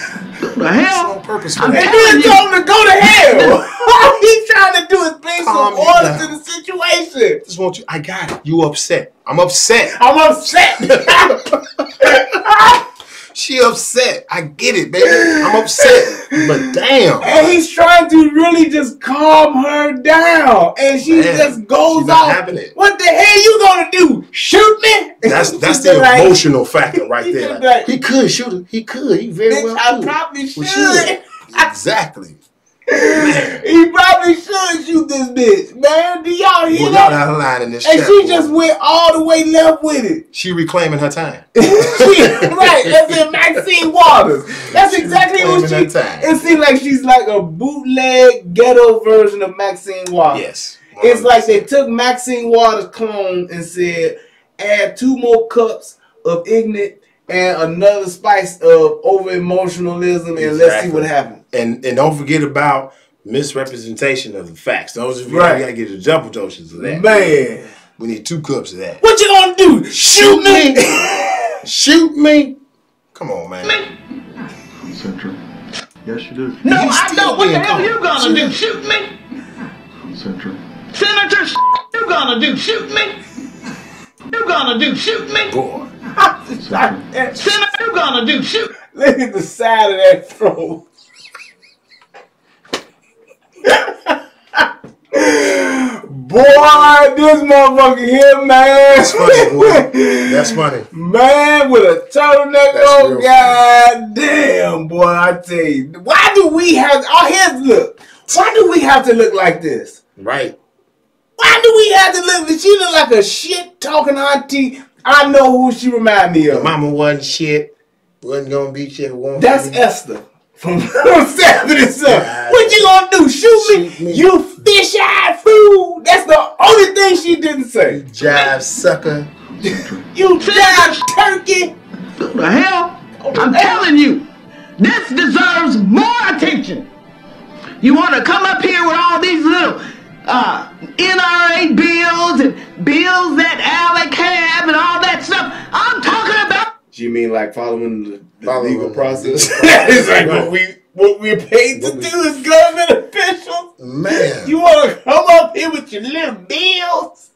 The hell? What's the purpose for And that? then told him to go to hell. All he's trying to do is bring some order to the situation. Just want you. I got it. You upset. I'm upset. I'm upset. She upset. I get it, baby. I'm upset. But damn. And he's trying to really just calm her down. And she just goes off. What the hell you gonna do? Shoot me? That's the emotional factor right there. He could shoot her. He could. He very well could. I probably should. Exactly. Man. He probably should shoot this bitch, man. Do y'all hear that? Y'all out of line in this and chat, she just went all the way left with it. She reclaiming her time. Right, that's in Maxine Waters. That's exactly what she. It seems like she's like a bootleg ghetto version of Maxine Waters. Yes. 100%. It's like they took Maxine Waters' clone and said, add 2 more cups of ignorant and another spice of over emotionalism, and let's see what happens. And don't forget about misrepresentation of the facts. Those of you gotta get the double doses of that. Man, we need 2 cups of that. What you gonna do? Shoot me? Shoot me? Come on, man. Central. Yes, you do. No, I don't. What the hell you gonna do? Shoot me? Central. Senator, you you gonna do? Shoot me? You gonna do? Shoot me? Boy. Sinner, you gonna do? Shoot. Look at the side of that throat. Boy, this motherfucker here, man. That's funny, boy. That's funny. Man, with a turtleneck That's on, real god damn, boy, I tell you. Why do we have, our heads look, why do we have to look like this? Right. Why do we have to look, she look like a shit-talking auntie. I know who she remind me of. Mama wasn't shit. Wasn't gonna be shit. That's Esther from 77. What you gonna do? Shoot me? You fish-eyed fool. That's the only thing she didn't say. Jive sucker. You jive turkey. What the hell? I'm telling you, this deserves more attention. You want to come up here with all these little NRA bills and bills that Alec have and all that stuff. I'm talking about. You mean like following the legal process? Right. It's like what we're paid to do as government officials. Man. You want to come up here with your little bills?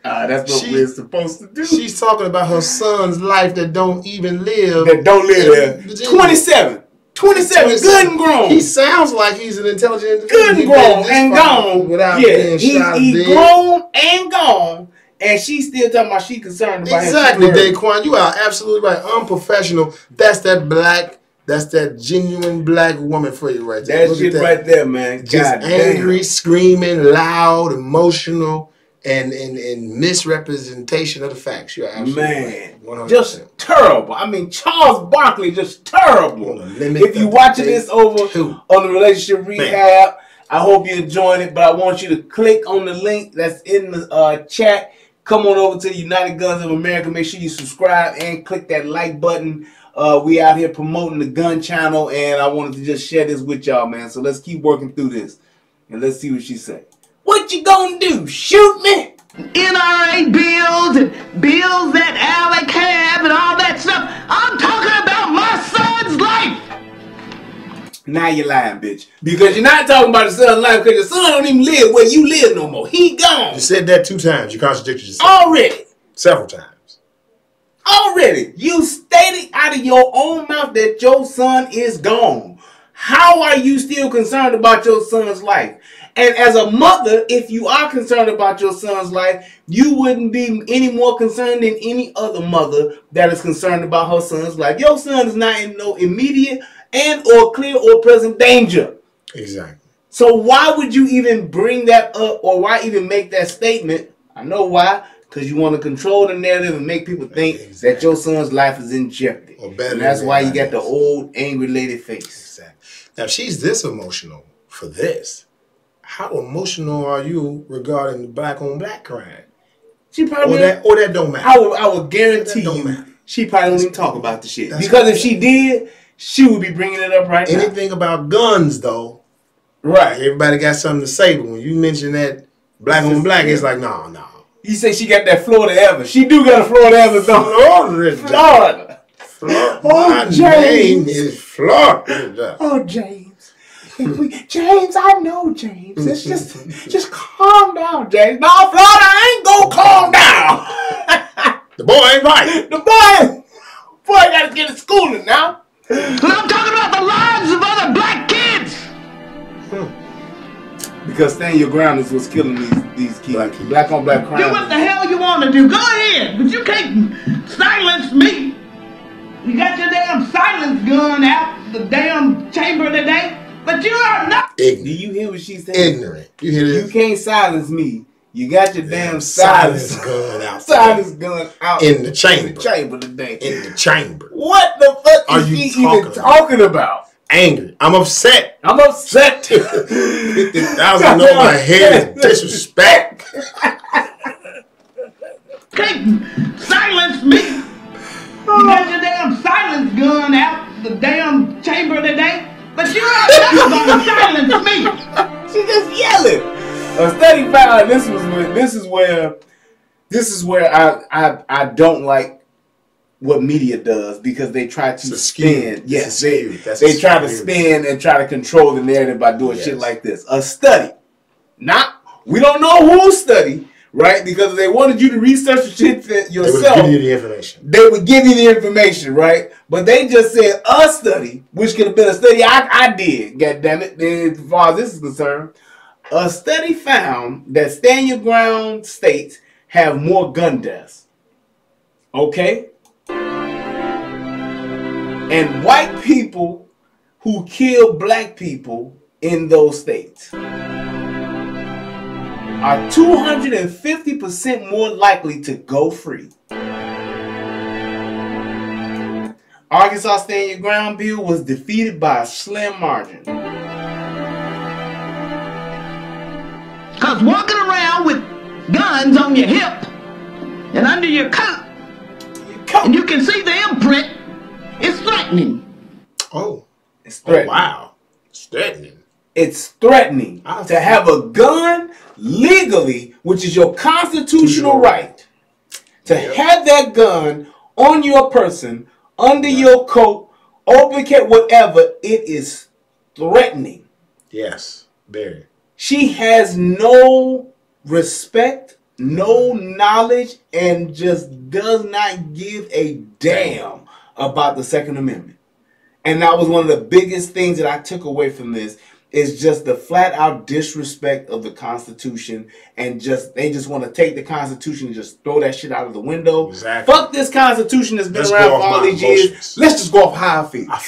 That's what we're supposed to do. She's talking about her son's life that don't even live. That don't live there. 27. 27, good and grown. He sounds like he's an intelligent individual. Good and grown and gone. Without Yeah, being shot he's dead. grown and gone. And she's still talking about she concerned about Exactly, his Daquan. You are absolutely right. Unprofessional. That's that genuine black woman for you right there. That shit right there, man. Just God angry, damn. screaming, loud, emotional, and misrepresentation of the facts. You're absolutely Man, right. 100%. just terrible. I mean, Charles Barkley, just terrible. If you're watching this over on the Relationship Rehab, I hope you're enjoying it, but I want you to click on the link that's in the chat. Come on over to the United Guns of America. Make sure you subscribe and click that like button. We out here promoting the gun channel, and I wanted to just share this with y'all, man. So let's keep working through this, and let's see what she say. What you gonna do? Shoot me? NRA bills and bills that Alec have and all that stuff. I'm talking about my son's life. Now you're lying, bitch. Because you're not talking about the son's life because your son don't even live where you live no more. He gone. You said that 2 times. You contradicted yourself. Already. Several times. Already. You stated out of your own mouth that your son is gone. How are you still concerned about your son's life? And as a mother, if you are concerned about your son's life, you wouldn't be any more concerned than any other mother that is concerned about her son's life. Your son is not in no immediate and or clear or present danger. Exactly. So why would you even bring that up or why even make that statement? I know why. Because you want to control the narrative and make people think that your son's life is in jeopardy. Or better and that's why you got is. the old angry lady face. Exactly. Now, if she's this emotional for this, how emotional are you regarding the black on black crime? She probably or that don't matter. I would guarantee don't you matter. she probably don't even talk about the shit. That's Because right. if she did, she would be bringing it up right now. Anything about guns, though, Right. everybody got something to say. But when you mention that black on black, it's like, no. You say she got that Florida Ever. She do got a Florida Ever, though. Florida. Oh, My James. name is Florida. Oh, James. James, I know, James. It's just calm down, James. No, Florida, I ain't gonna calm down. The boy ain't right. The boy gotta get to schooling now. And I'm talking about the lives of other black kids. Because stand your ground is what's killing these kids. Black on black crime. Do what the hell you want to do. Go ahead. But you can't silence me. You got your damn silence gun out the damn chamber today. But you are not. Do you hear what she's saying? Ignorant. You hear this? You can't silence me. You got your damn silence gun out. Silence gun out in the chamber. In the chamber today. In the chamber. What the fuck Are is you she even talking about? Angry. I'm upset. I'm upset. 50,000 over my head is disrespect. Can't silence me. You got your damn silence gun out the damn chamber today. But you are not gonna silence me. She just yelling. A study found this is where I don't like what media does because they try to spin. Yes, they try to spin and try to control the narrative by doing shit like this. A study. We don't know whose study, right? Because if they wanted you to research the shit yourself, they would give you the information. They would give you the information, right? But they just said a study, which could have been a study I did, God damn it, as far as this is concerned. A study found that stand your ground states have more gun deaths. Okay? And white people who kill black people in those states are 250% more likely to go free. Arkansas Stand Your Ground bill was defeated by a slim margin. Because walking around with guns on your hip and under your coat, and you can see the imprint, it's threatening. Oh. It's threatening. Oh, wow. It's threatening. It's threatening to have a gun legally, which is your constitutional right. To have that gun on your person, under your coat, open cat, whatever, it is threatening. Yes, very. She has no respect, no knowledge, and just does not give a damn about the Second Amendment. And that was one of the biggest things that I took away from this, is just the flat out disrespect of the Constitution, and they just want to take the Constitution and just throw that shit out of the window. Exactly. Fuck this Constitution that's been around for all these years. Let's just go off how I feel. I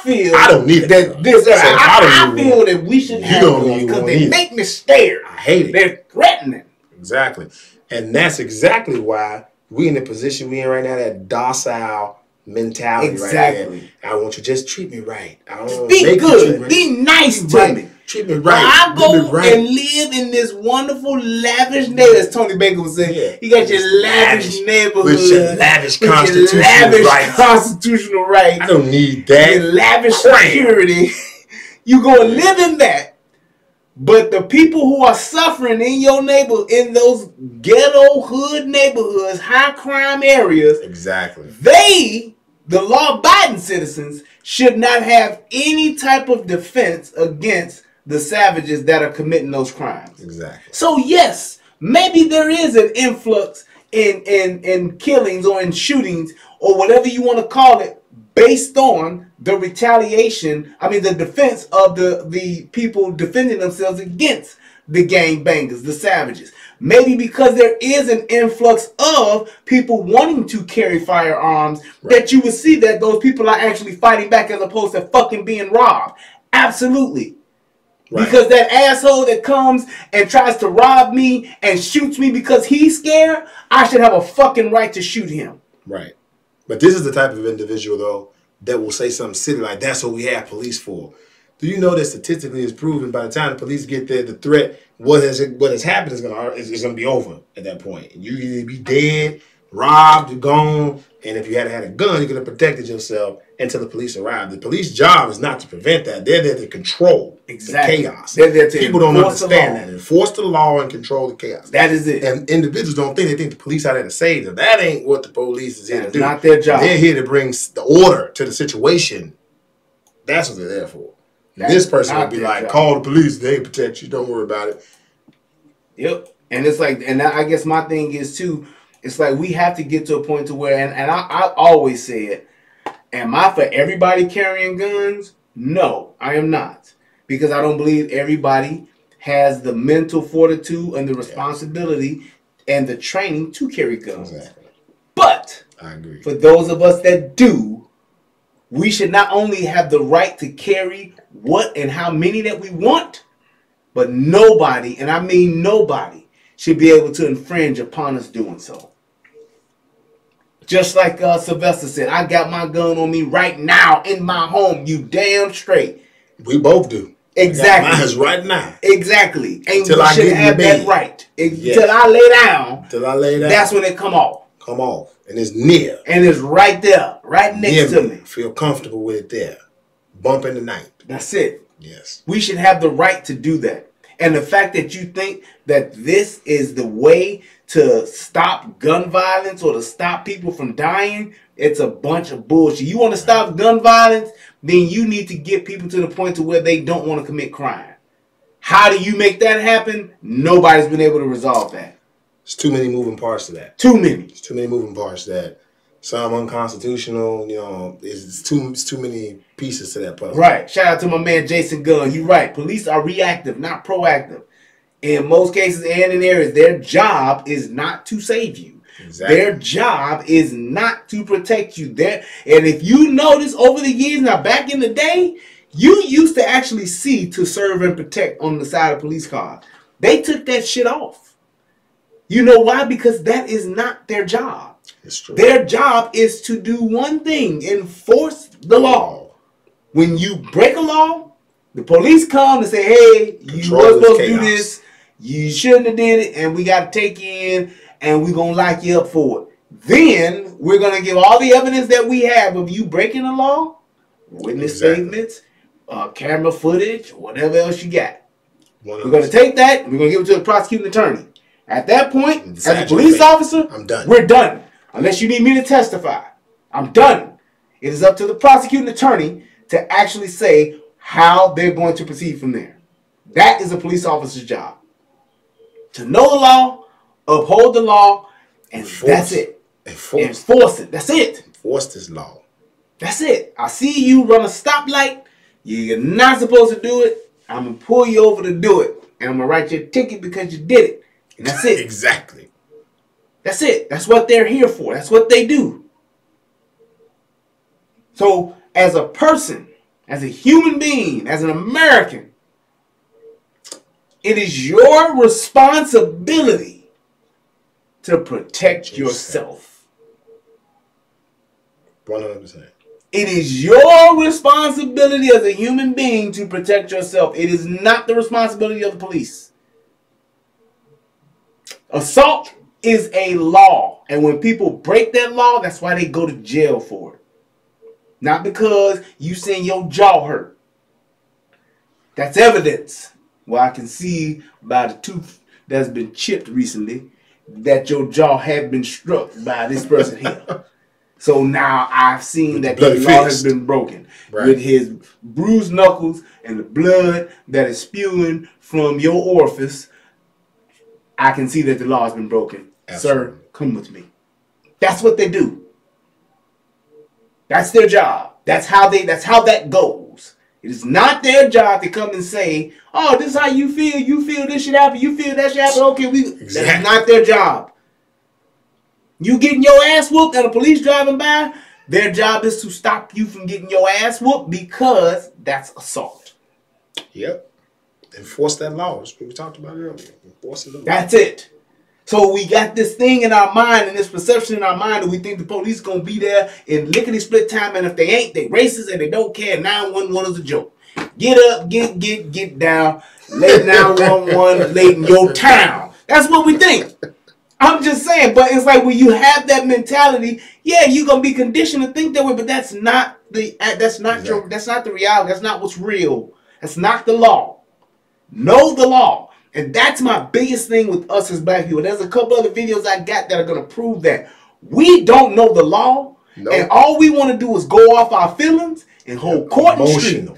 feel I don't need that. I feel that we should have guns because they make me scared. I hate it. They're threatening. Exactly. And that's exactly why we in the position we in right now, that docile mentality right there. I want you to just treat me right. I don't be good. Be nice to me. Treat me right. I go and live in this wonderful, lavish neighborhood. As Tony Baker was saying, you got your lavish neighborhood. With your lavish constitutional rights. Constitutional rights. I don't need that. Your lavish security. You go and live in that. But the people who are suffering in your neighborhood, in those ghetto hood neighborhoods, high crime areas, the law-abiding citizens should not have any type of defense against the savages that are committing those crimes. Exactly. So yes, maybe there is an influx in killings or in shootings or whatever you want to call it, based on the retaliation, the defense of the people defending themselves against the gangbangers, the savages. Maybe because there is an influx of people wanting to carry firearms, that you would see that those people are actually fighting back as opposed to fucking being robbed. Absolutely. Right. Because that asshole that comes and tries to rob me and shoots me because he's scared, I should have a fucking right to shoot him. Right. But this is the type of individual, though, that will say something silly like, that's what we have police for. Do you know that statistically it's proven by the time the police get there, the threat, what has happened is going to be over at that point. You either be dead, robbed, gone, and if you had a gun, you could have protected yourself until the police arrive. The police job is not to prevent that. They're there to control the chaos. They're there to People don't understand that. Enforce the law and control the chaos. That is it. And individuals don't think, they think the police are there to save them. That ain't what the police is here to do. Not their job. They're here to bring the order to the situation. That's what they're there for. This person would be like, call the police. They protect you. Don't worry about it. Yep. And it's like, and I guess my thing is too, it's like we have to get to a point to where, and I always say it, am I for everybody carrying guns? No, I am not. Because I don't believe everybody has the mental fortitude and the responsibility and the training to carry guns. Exactly. But I agree. For those of us that do, we should not only have the right to carry what and how many that we want, but nobody, and I mean nobody, should be able to infringe upon us doing so. Just like Sylvester said, I got my gun on me right now in my home. You damn straight. We both do. Exactly. Mine's right now. Exactly. And until we I should get have that right. Until I lay down. Until I lay down. That's when it come off. Come off. And it's near. And it's right there. Right next to me. Feel comfortable with it there. Bump in the night. That's it. Yes. We should have the right to do that. And the fact that you think that this is the way to stop gun violence or to stop people from dying, it's a bunch of bullshit. You want to stop gun violence, then you need to get people to the point to where they don't want to commit crime. How do you make that happen? Nobody's been able to resolve that. There's too many moving parts to that. Too many. There's too many moving parts to that. Some unconstitutional, you know, it's too many pieces to that puzzle. Right. Shout out to my man Jason Gunn. You're right. Police are reactive, not proactive. In most cases and in areas, their job is not to save you. Exactly. Their job is not to protect you. And if you notice over the years, now back in the day, you used to actually see to serve and protect on the side of police cars. They took that shit off. You know why? Because that is not their job. It's true. Their job is to do one thing: enforce the law. When you break a law, the police come and say, hey, you were supposed to do this. You shouldn't have did it, and we got to take you in, and we're going to lock you up for it. Then we're going to give all the evidence that we have of you breaking the law, witness statements, camera footage, whatever else you got. We're going to take that, and we're going to give it to the prosecuting attorney. At that point, as a police officer, I'm done. We're done. Unless you need me to testify. I'm done. It is up to the prosecuting attorney to actually say how they're going to proceed from there. That is a police officer's job. To know the law, uphold the law, and that's it. Enforce it. That's it. Enforce this law. That's it. I see you run a stoplight. You're not supposed to do it. I'm going to pull you over to do it. And I'm going to write you a ticket because you did it. And that's it. Exactly. That's it. That's what they're here for. That's what they do. So, as a person, as a human being, as an American, it is your responsibility to protect yourself. 100%. It is your responsibility as a human being to protect yourself. It is not the responsibility of the police. Assault is a law. And when people break that law, that's why they go to jail for it. Not because you saying your jaw hurt. That's evidence. Well, I can see by the tooth that's been chipped recently that your jaw had been struck by this person here. So now I've seen that the law has been broken. Right. With his bruised knuckles and the blood that is spewing from your orifice, I can see that the law has been broken. Absolutely. Sir, come with me. That's what they do. That's their job. That's how that goes. It is not their job to come and say, oh, this is how you feel. You feel this should happen. You feel that should happen. Okay, exactly. That's not their job. You getting your ass whooped and the police driving by, their job is to stop you from getting your ass whooped because that's assault. Yep. Enforce that law. That's what we talked about earlier. Enforce the law. That's it. So we got this thing in our mind and this perception in our mind that we think the police going to be there in lickety-split time, and if they ain't, they racist and they don't care. 911 is a joke. Get up, get down, lay 911 late in your town. That's what we think. I'm just saying, but it's like when you have that mentality, yeah, you're gonna be conditioned to think that way, but that's not the reality. That's not what's real. That's not the law. Know the law. And that's my biggest thing with us as black people. There's a couple other videos I got that are gonna prove that. We don't know the law, and all we want to do is go off our feelings and hold court and street.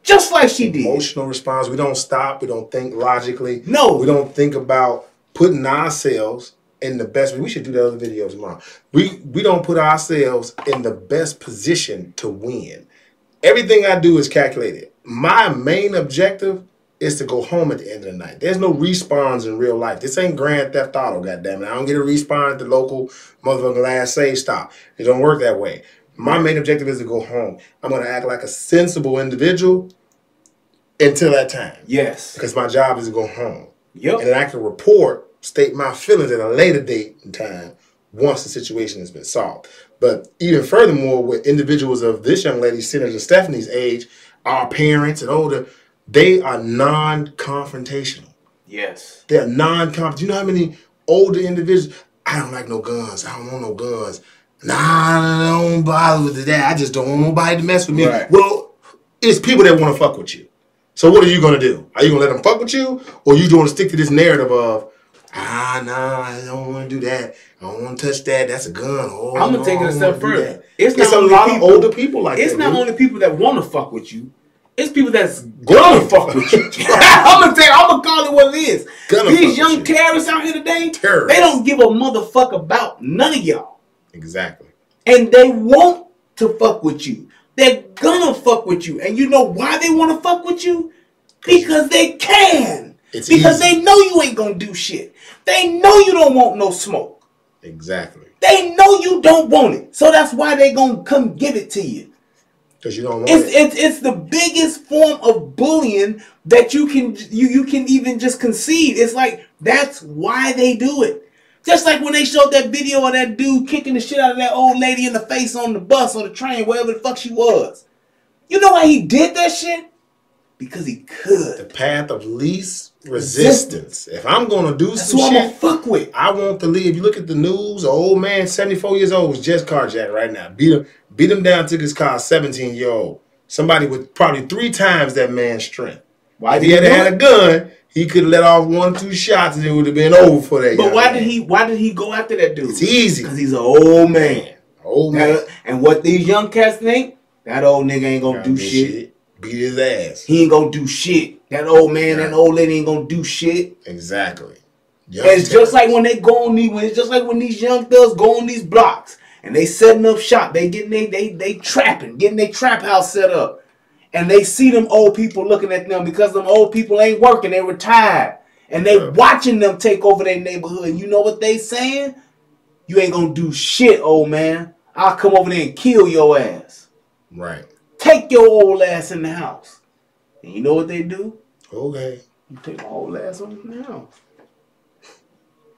Just like she did. Emotional response. We don't stop. We don't think logically. No. We don't think about putting ourselves in the best. We should do the other videos tomorrow. We don't put ourselves in the best position to win. Everything I do is calculated. My main objective is to go home at the end of the night. There's no respawns in real life. This ain't Grand Theft Auto, goddammit. I don't get a respawn at the local motherfucking last save stop. It don't work that way. My main objective is to go home. I'm going to act like a sensible individual until that time. Yes. Because my job is to go home. Yep. And then I can state my feelings at a later date and time once the situation has been solved. But even furthermore, with individuals of this young lady, Senator Stephanie's age, our parents and older, they are non-confrontational. Yes. They're non-confrontational. You know how many older individuals, I don't like no guns. I don't want no guns. Nah, I don't bother with that. I just don't want nobody to mess with me. Right. Well, it's people that want to fuck with you. So what are you going to do? Are you going to let them fuck with you? Or you going to stick to this narrative of, nah, I don't want to do that. I don't want to touch that. That's a gun. Oh, I'm going to take it a step further. It's not a lot of older people like that. It's not only people that want to fuck with you. It's people that's gonna fuck with you. I'm gonna call it what it is. These young terrorists out here today, they don't give a motherfucker about none of y'all. Exactly. And they want to fuck with you. They're gonna fuck with you. And you know why they want to fuck with you? Because they can. Because they know you ain't gonna do shit. They know you don't want no smoke. Exactly. They know you don't want it. So that's why they gonna come give it to you. Because you don't want it. It's the biggest form of bullying that you can even just conceive. It's like that's why they do it. Just like when they showed that video of that dude kicking the shit out of that old lady in the face on the bus or the train, wherever the fuck she was. You know why he did that shit? Because he could. The path of least resistance. If I'm gonna do that's some who shit, I'm gonna fuck with. I want to leave. If you look at the news, an old man, 74 years old, was just carjacked right now. Beat him down, took his car, 17-year-old. Somebody with probably 3 times that man's strength. Why if he had a gun, he could have let off 1 or 2 shots and it would have been over for that. But why did he go after that dude? It's easy. Because he's an old man. Old man. And what these young cats think, that old nigga ain't gonna do shit. Beat his ass. He ain't gonna do shit. That old man, that old lady ain't gonna do shit. Exactly. It's just like when they go on it's just like when these young thugs go on these blocks and they setting up shop. They getting they trapping, getting their trap house set up. And they see them old people looking at them because them old people ain't working, they retired. And they watching them take over their neighborhood. And you know what they saying? You ain't gonna do shit, old man. I'll come over there and kill your ass. Right. Take your old ass in the house. And you know what they do? Okay. You take my old ass in the house.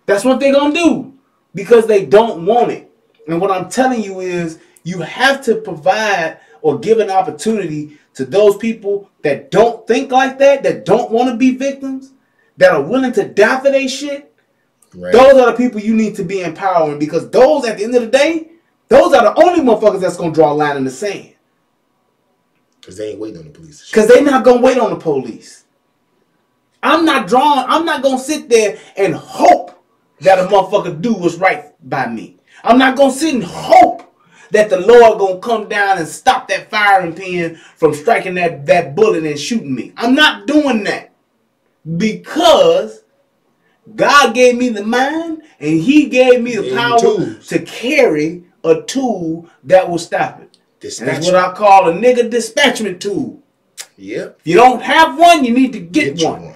That's what they're gonna do. Because they don't want it. And what I'm telling you is you have to provide or give an opportunity to those people that don't think like that don't want to be victims, that are willing to die for their shit. Right. Those are the people you need to be empowering, because those, at the end of the day, those are the only motherfuckers that's going to draw a line in the sand. Because they ain't waiting on the police. Because they're not going to wait on the police. I'm not going to sit there and hope that a motherfucker do what's right by me. I'm not going to sit and hope that the Lord going to come down and stop that firing pin from striking that bullet and shooting me. I'm not doing that. Because God gave me the mind and he gave me the power to carry a tool that will stop it. And that's what I call a nigga dispatchment tool. Yep. If you don't have one, you need to get one.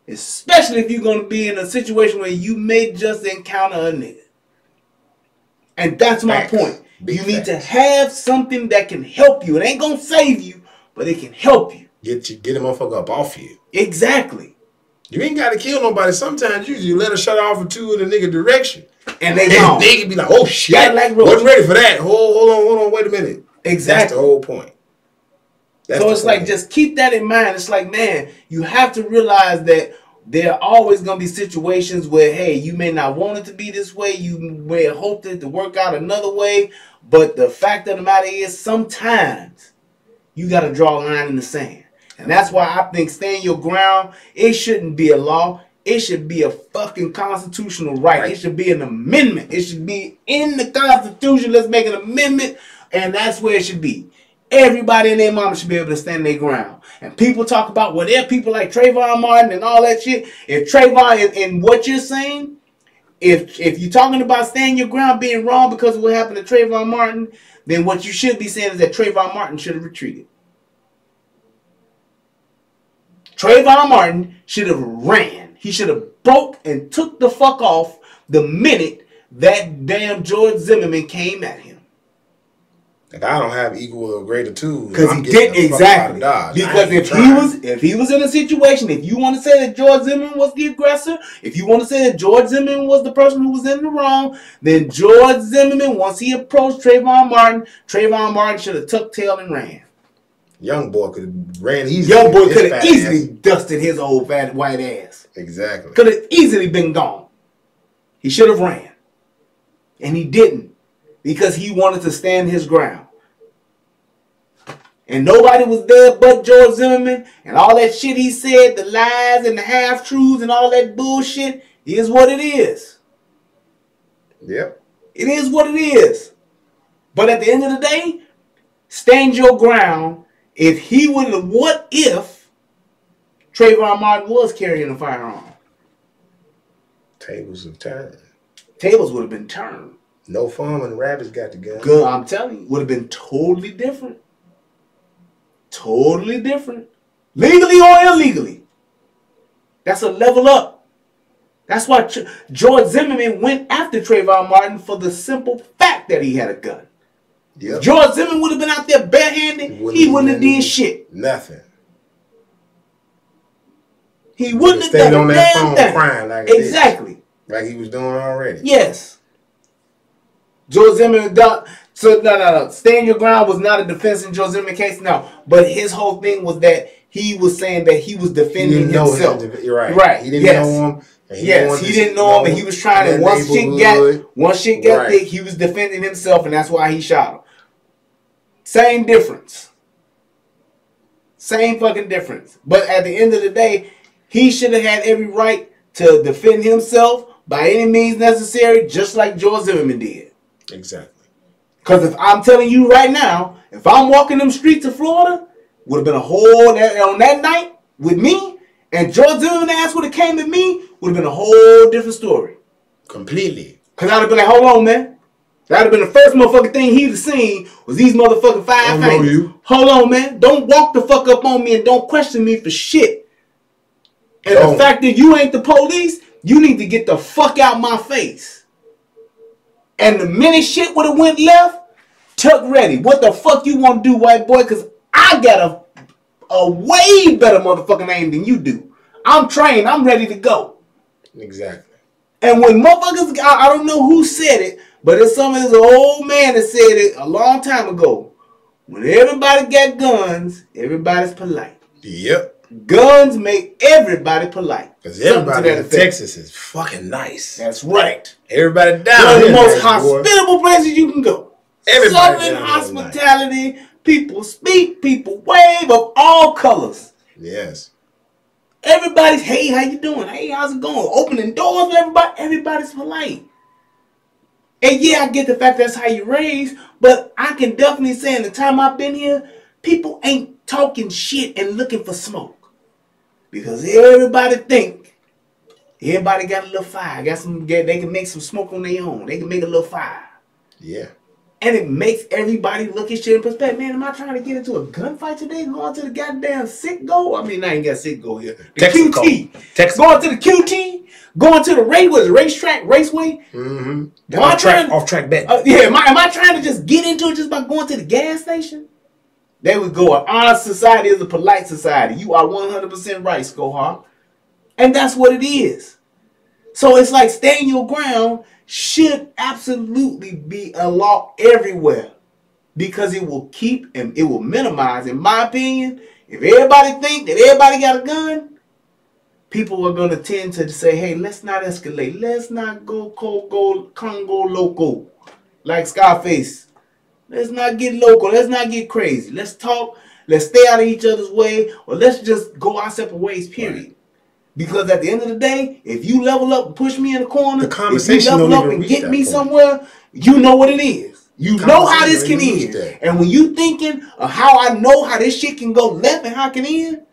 Especially if you're going to be in a situation where you may just encounter a nigga. And that's my point. You need to have something that can help you. It ain't going to save you, but it can help you. Get a motherfucker up off you. Exactly. You ain't got to kill nobody. Sometimes you let her shut off or two in the nigga direction. And they gone. They can be like, oh shit, wasn't ready for that. Hold on, wait a minute. Exactly. That's the whole point. So it's like, just keep that in mind. It's like, man, you have to realize that there are always going to be situations where, hey, you may not want it to be this way. You may hope it to work out another way. But the fact of the matter is, sometimes you got to draw a line in the sand. And that's why I think stand your ground, it shouldn't be a law. It should be a fucking constitutional right. It should be an amendment. It should be in the Constitution. Let's make an amendment. And that's where it should be. Everybody and their mama should be able to stand their ground. And people talk about, well, there are people like Trayvon Martin and all that shit. If Trayvon, and what you're saying, if you're talking about standing your ground being wrong because of what happened to Trayvon Martin, then what you should be saying is that Trayvon Martin should have retreated. Trayvon Martin should have ran. He should have broke and took the fuck off the minute that damn George Zimmerman came at him. Like, I don't have equal or greater tools. Because he did exactly. Because if he was in a situation, if you want to say that George Zimmerman was the aggressor, if you want to say that George Zimmerman was the person who was in the wrong, then George Zimmerman, once he approached Trayvon Martin should have tucked tail and ran. Young boy could have ran easily. Young boy could have easily dusted his old fat white ass. Exactly. Could have easily been gone. He should have ran. And he didn't. Because he wanted to stand his ground. And nobody was there but George Zimmerman. And all that shit he said, the lies and the half-truths and all that bullshit, is what it is. Yep. It is what it is. But at the end of the day, stand your ground What if Trayvon Martin was carrying a firearm? Tables have turned. Tables would have been turned. No fun when the rabbits got the gun. Good, I'm telling you, would have been totally different. Totally different. Legally or illegally. That's a level up. That's why George Zimmerman went after Trayvon Martin for the simple fact that he had a gun. Yep. If George Zimmerman would have been out there barehanded, he wouldn't have did shit. Nothing. He wouldn't have stayed done on a that damn phone thing. crying like Exactly. Like he was doing already. Yes. George Zimmerman, no. Stand your ground was not a defense in George Zimmerman case, no. But his whole thing was that he was saying that he was defending himself. You're right. Right. He didn't know him. He didn't know him, and he was trying to. Once shit got thick, he was defending himself, and that's why he shot him. Same difference. Same fucking difference. But at the end of the day, he should have had every right to defend himself by any means necessary, just like George Zimmerman did. Exactly. Because if I'm telling you right now, if I'm walking them streets of Florida, would have been a whole on that night with me, and George Zimmerman ass would have came at me, would have been a whole different story. Completely. Because I'd have been like, hold on, man. That'd have been the first motherfucking thing he'd have seen was these motherfucking five fingers. Hold on, man. Don't walk the fuck up on me and don't question me for shit. And the fact that you ain't the police, you need to get the fuck out my face. And the minute shit would have went left, Tuck ready. What the fuck you want to do, white boy? Because I got a way better motherfucking aim than you do. I'm trained. I'm ready to go. Exactly. And when motherfuckers, I don't know who said it, but it's some of this old man that said it a long time ago. When everybody got guns, everybody's polite. Yep. Guns make everybody polite. Because everybody in Texas is fucking nice. That's right. Everybody down one of the most nice, hospitable places you can go. Everybody Southern hospitality. Nice. People speak, people wave of all colors. Yes. Everybody's, hey, how you doing? Hey, how's it going? Opening doors with everybody. Everybody's polite. And yeah, I get the fact that's how you raised, but I can definitely say in the time I've been here, people ain't talking shit and looking for smoke. Because everybody think everybody got a little fire. They can make some smoke on their own. They can make a little fire. Yeah. And it makes everybody look at shit in perspective. Man, am I trying to get into a gunfight today? Going to the goddamn Sitco? I mean, I ain't got Sitco here. The Texaco. QT. Texaco. Going to the QT? Going to the racetrack, raceway? Mm-hmm. Off track bet. Yeah, am I trying to just get into it just by going to the gas station? There we go. An honest society is a polite society. You are 100% right, Skohar. And that's what it is. So it's like staying your ground should absolutely be a law everywhere. Because it will keep and it will minimize, in my opinion, if everybody think that everybody got a gun, people are going to tend to say, hey, let's not escalate. Let's not go Congo loco like Scarface. Let's not get local. Let's not get crazy. Let's talk. Let's stay out of each other's way. Or let's just go our separate ways, period. Right. Because at the end of the day, if you level up and push me in the corner, the conversation if you level up and get me somewhere, you know what it is. You know how this can end. And when you thinking of how I know how this shit can go left and how it can end,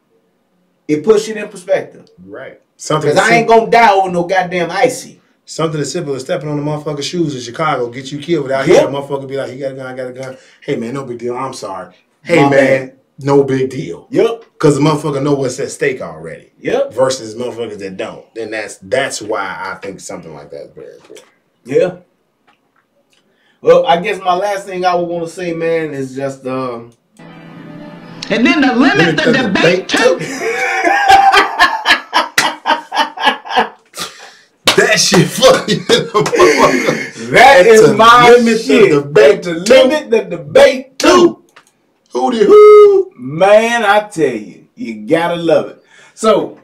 it puts it in perspective. Right. Because I ain't going to die over no goddamn icy. Something as simple as stepping on the motherfucker's shoes in Chicago get you killed without here. The motherfucker be like, you got a gun, I got a gun. Hey, man, no big deal. I'm sorry. Hey, man, no big deal. Yep. Because the motherfucker know what's at stake already. Yep. Versus motherfuckers that don't. Then that's why I think something like that is very important. Yeah. Well, I guess my last thing I would want to say, man, is just and then to limit the debate too. That shit funny. That is my shit. To limit the debate too. Who? Man, I tell you, you gotta love it. So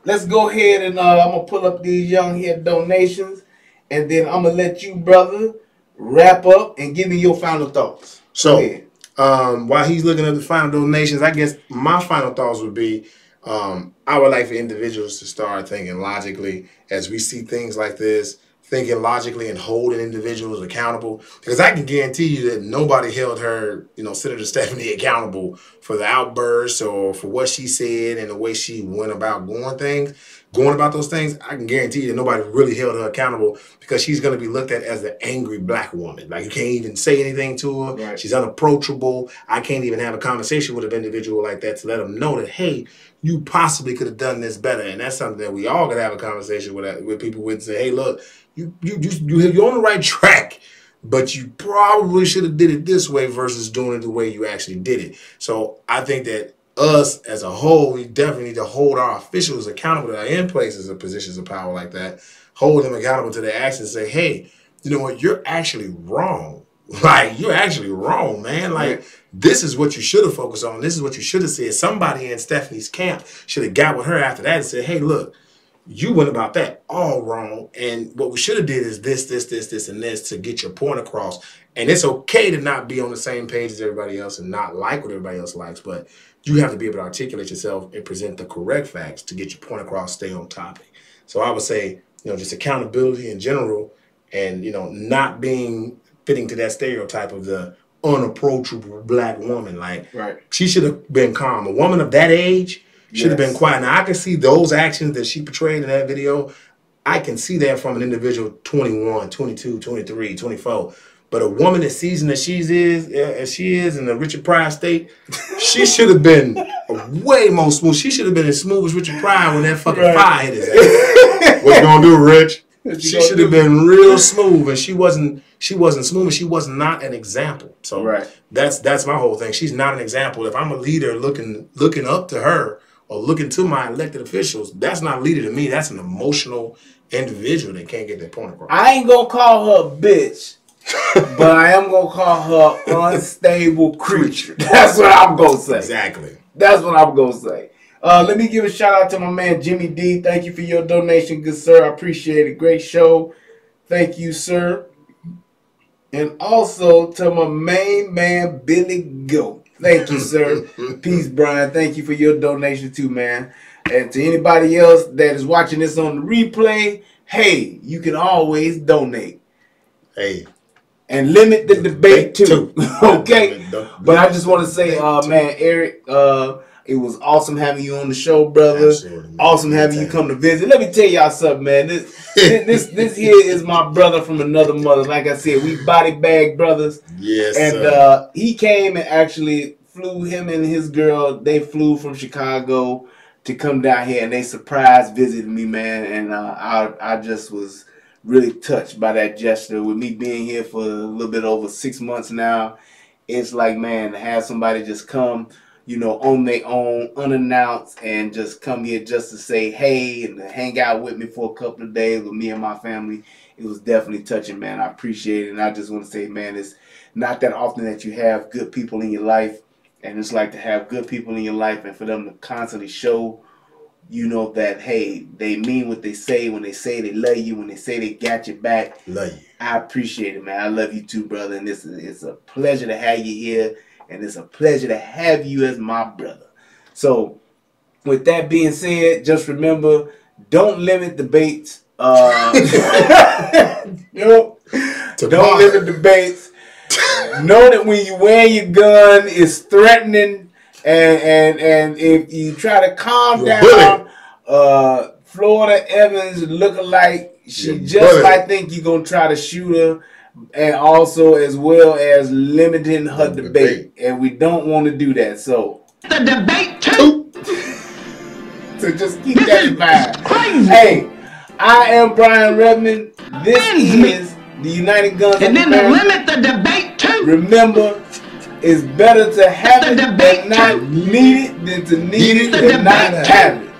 let's go ahead and I'm gonna pull up these young here donations, and then I'm gonna let you, brother, wrap up and give me your final thoughts. So while he's looking at the final donations, I guess my final thoughts would be I would like for individuals to start thinking logically as we see things like this. thinking logically and holding individuals accountable. Because I can guarantee you that nobody held her, Senator Stephanie accountable for the outbursts or for what she said and the way she went about going about those things. I can guarantee you that nobody really held her accountable because she's going to be looked at as the angry black woman. Like, you can't even say anything to her. Right. She's unapproachable. I can't even have a conversation with an individual like that to let them know that, hey, you possibly could have done this better. And that's something that we all gotta have a conversation with people with, say, hey, look, you're on the right track, but you probably should have did it this way versus doing it the way you actually did it. So I think that us as a whole, we definitely need to hold our officials accountable that are in places of positions of power like that, hold them accountable to their actions, say, hey, you know what, you're actually wrong. Like, you're actually wrong, man. Like, this is what you should have focused on. This is what you should have said. Somebody in Stephanie's camp should have got with her after that and said, hey, look, you went about that all wrong. And what we should have did is this, and this to get your point across. And it's okay to not be on the same page as everybody else and not like what everybody else likes, but you have to be able to articulate yourself and present the correct facts to get your point across, stay on topic. So I would say, just accountability in general and, not fitting to that stereotype of the unapproachable black woman. Like, she should have been calm. A woman of that age should have been quiet. Now, I can see those actions that she portrayed in that video. I can see that from an individual 21, 22, 23, 24. But a woman as seasoned as she is in the Richard Pryor state, she should have been way more smooth. She should have been as smooth as Richard Pryor when that fucking fire hit his ass. What you gonna do, Rich? She should have been real smooth, and she wasn't smooth, and she was not an example. So that's my whole thing. She's not an example. If I'm a leader looking up to her or looking to my elected officials, that's not a leader to me. That's an emotional individual that can't get their point across. I ain't gonna call her a bitch, but I am gonna call her unstable creature. That's what I'm gonna say. Exactly. That's what I'm gonna say. Let me give a shout out to my man Jimmy D. Thank you for your donation, good sir. I appreciate it. Great show. Thank you, sir. And also to my main man Billy Goat. Thank you, sir. Peace, Brian. Thank you for your donation too, man. And to anybody else that is watching this on the replay, hey, you can always donate. Hey. And limit the debate too. Okay? But I just want to say, man, Eric, it was awesome having you on the show, brother. Absolutely, awesome having you come to visit. Let me tell y'all something, man. This here is my brother from another mother. Like I said, we body bag brothers. Yes. And he came and actually flew, him and his girl, they flew from Chicago to come down here, and they surprise visited me, man. And I just was really touched by that gesture. With me being here for a little bit over 6 months now, it's like, man, to have somebody just come, on their own, unannounced, and just come here just to say hey and to hang out with me for a couple of days with me and my family. It was definitely touching, man. I appreciate it. And I just want to say, man, it's not that often that you have good people in your life. And it's like to have good people in your life and for them to constantly show, that, hey, they mean what they say when they say they love you, when they say they got your back. Love you. I appreciate it, man. I love you too, brother. And it's a pleasure to have you here. And it's a pleasure to have you as my brother. So, with that being said, just remember, don't limit debates. Don't limit debates. Know that when you wear your gun, it's threatening. And if you try to calm down, Florida Evans lookalike, she just might think you're going to try to shoot her. And also as well as limiting her debate. And we don't want to do that. So the debate too. So just keep that in mind. Hey, I am Brian Redmond. This is the United Guns and of then America. limit the debate too. Remember, it's better to have it than not need it than to need it than not have it.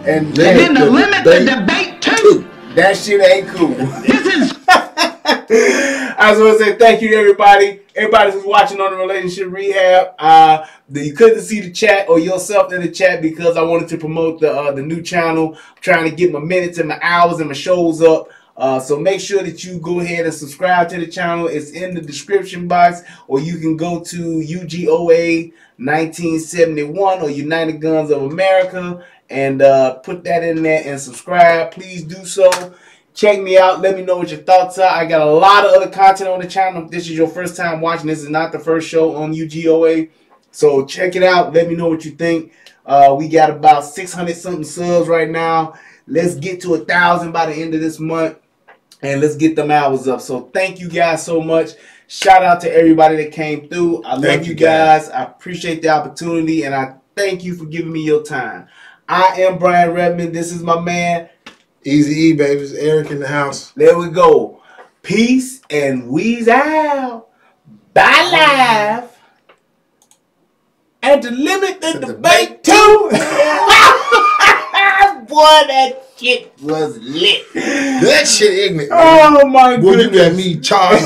And then to limit the debate too. That shit ain't cool. This is I just want to say thank you to everybody who's watching on the Relationship Rehab. You couldn't see the chat or yourself in the chat because I wanted to promote the new channel. I'm trying to get my minutes and my hours and my shows up. So make sure that you go ahead and subscribe to the channel. It's in the description box, or you can go to UGOA 1971 or United Guns of America and put that in there and subscribe. Please do so. Check me out. Let me know what your thoughts are. I got a lot of other content on the channel. If this is your first time watching, this is not the first show on UGOA. So check it out. Let me know what you think. We got about 600 something subs right now. Let's get to 1,000 by the end of this month. And let's get them hours up. So thank you guys so much. Shout out to everybody that came through. I love you guys. I appreciate the opportunity. And I thank you for giving me your time. I am Brian Redmond. This is my man. Easy E, baby. It's Eric in the house. There we go. Peace and we's out. Bye live. And to limit the debate too. Boy, that shit was lit. That shit ignorant. Oh my goodness. Boy, you got me charged.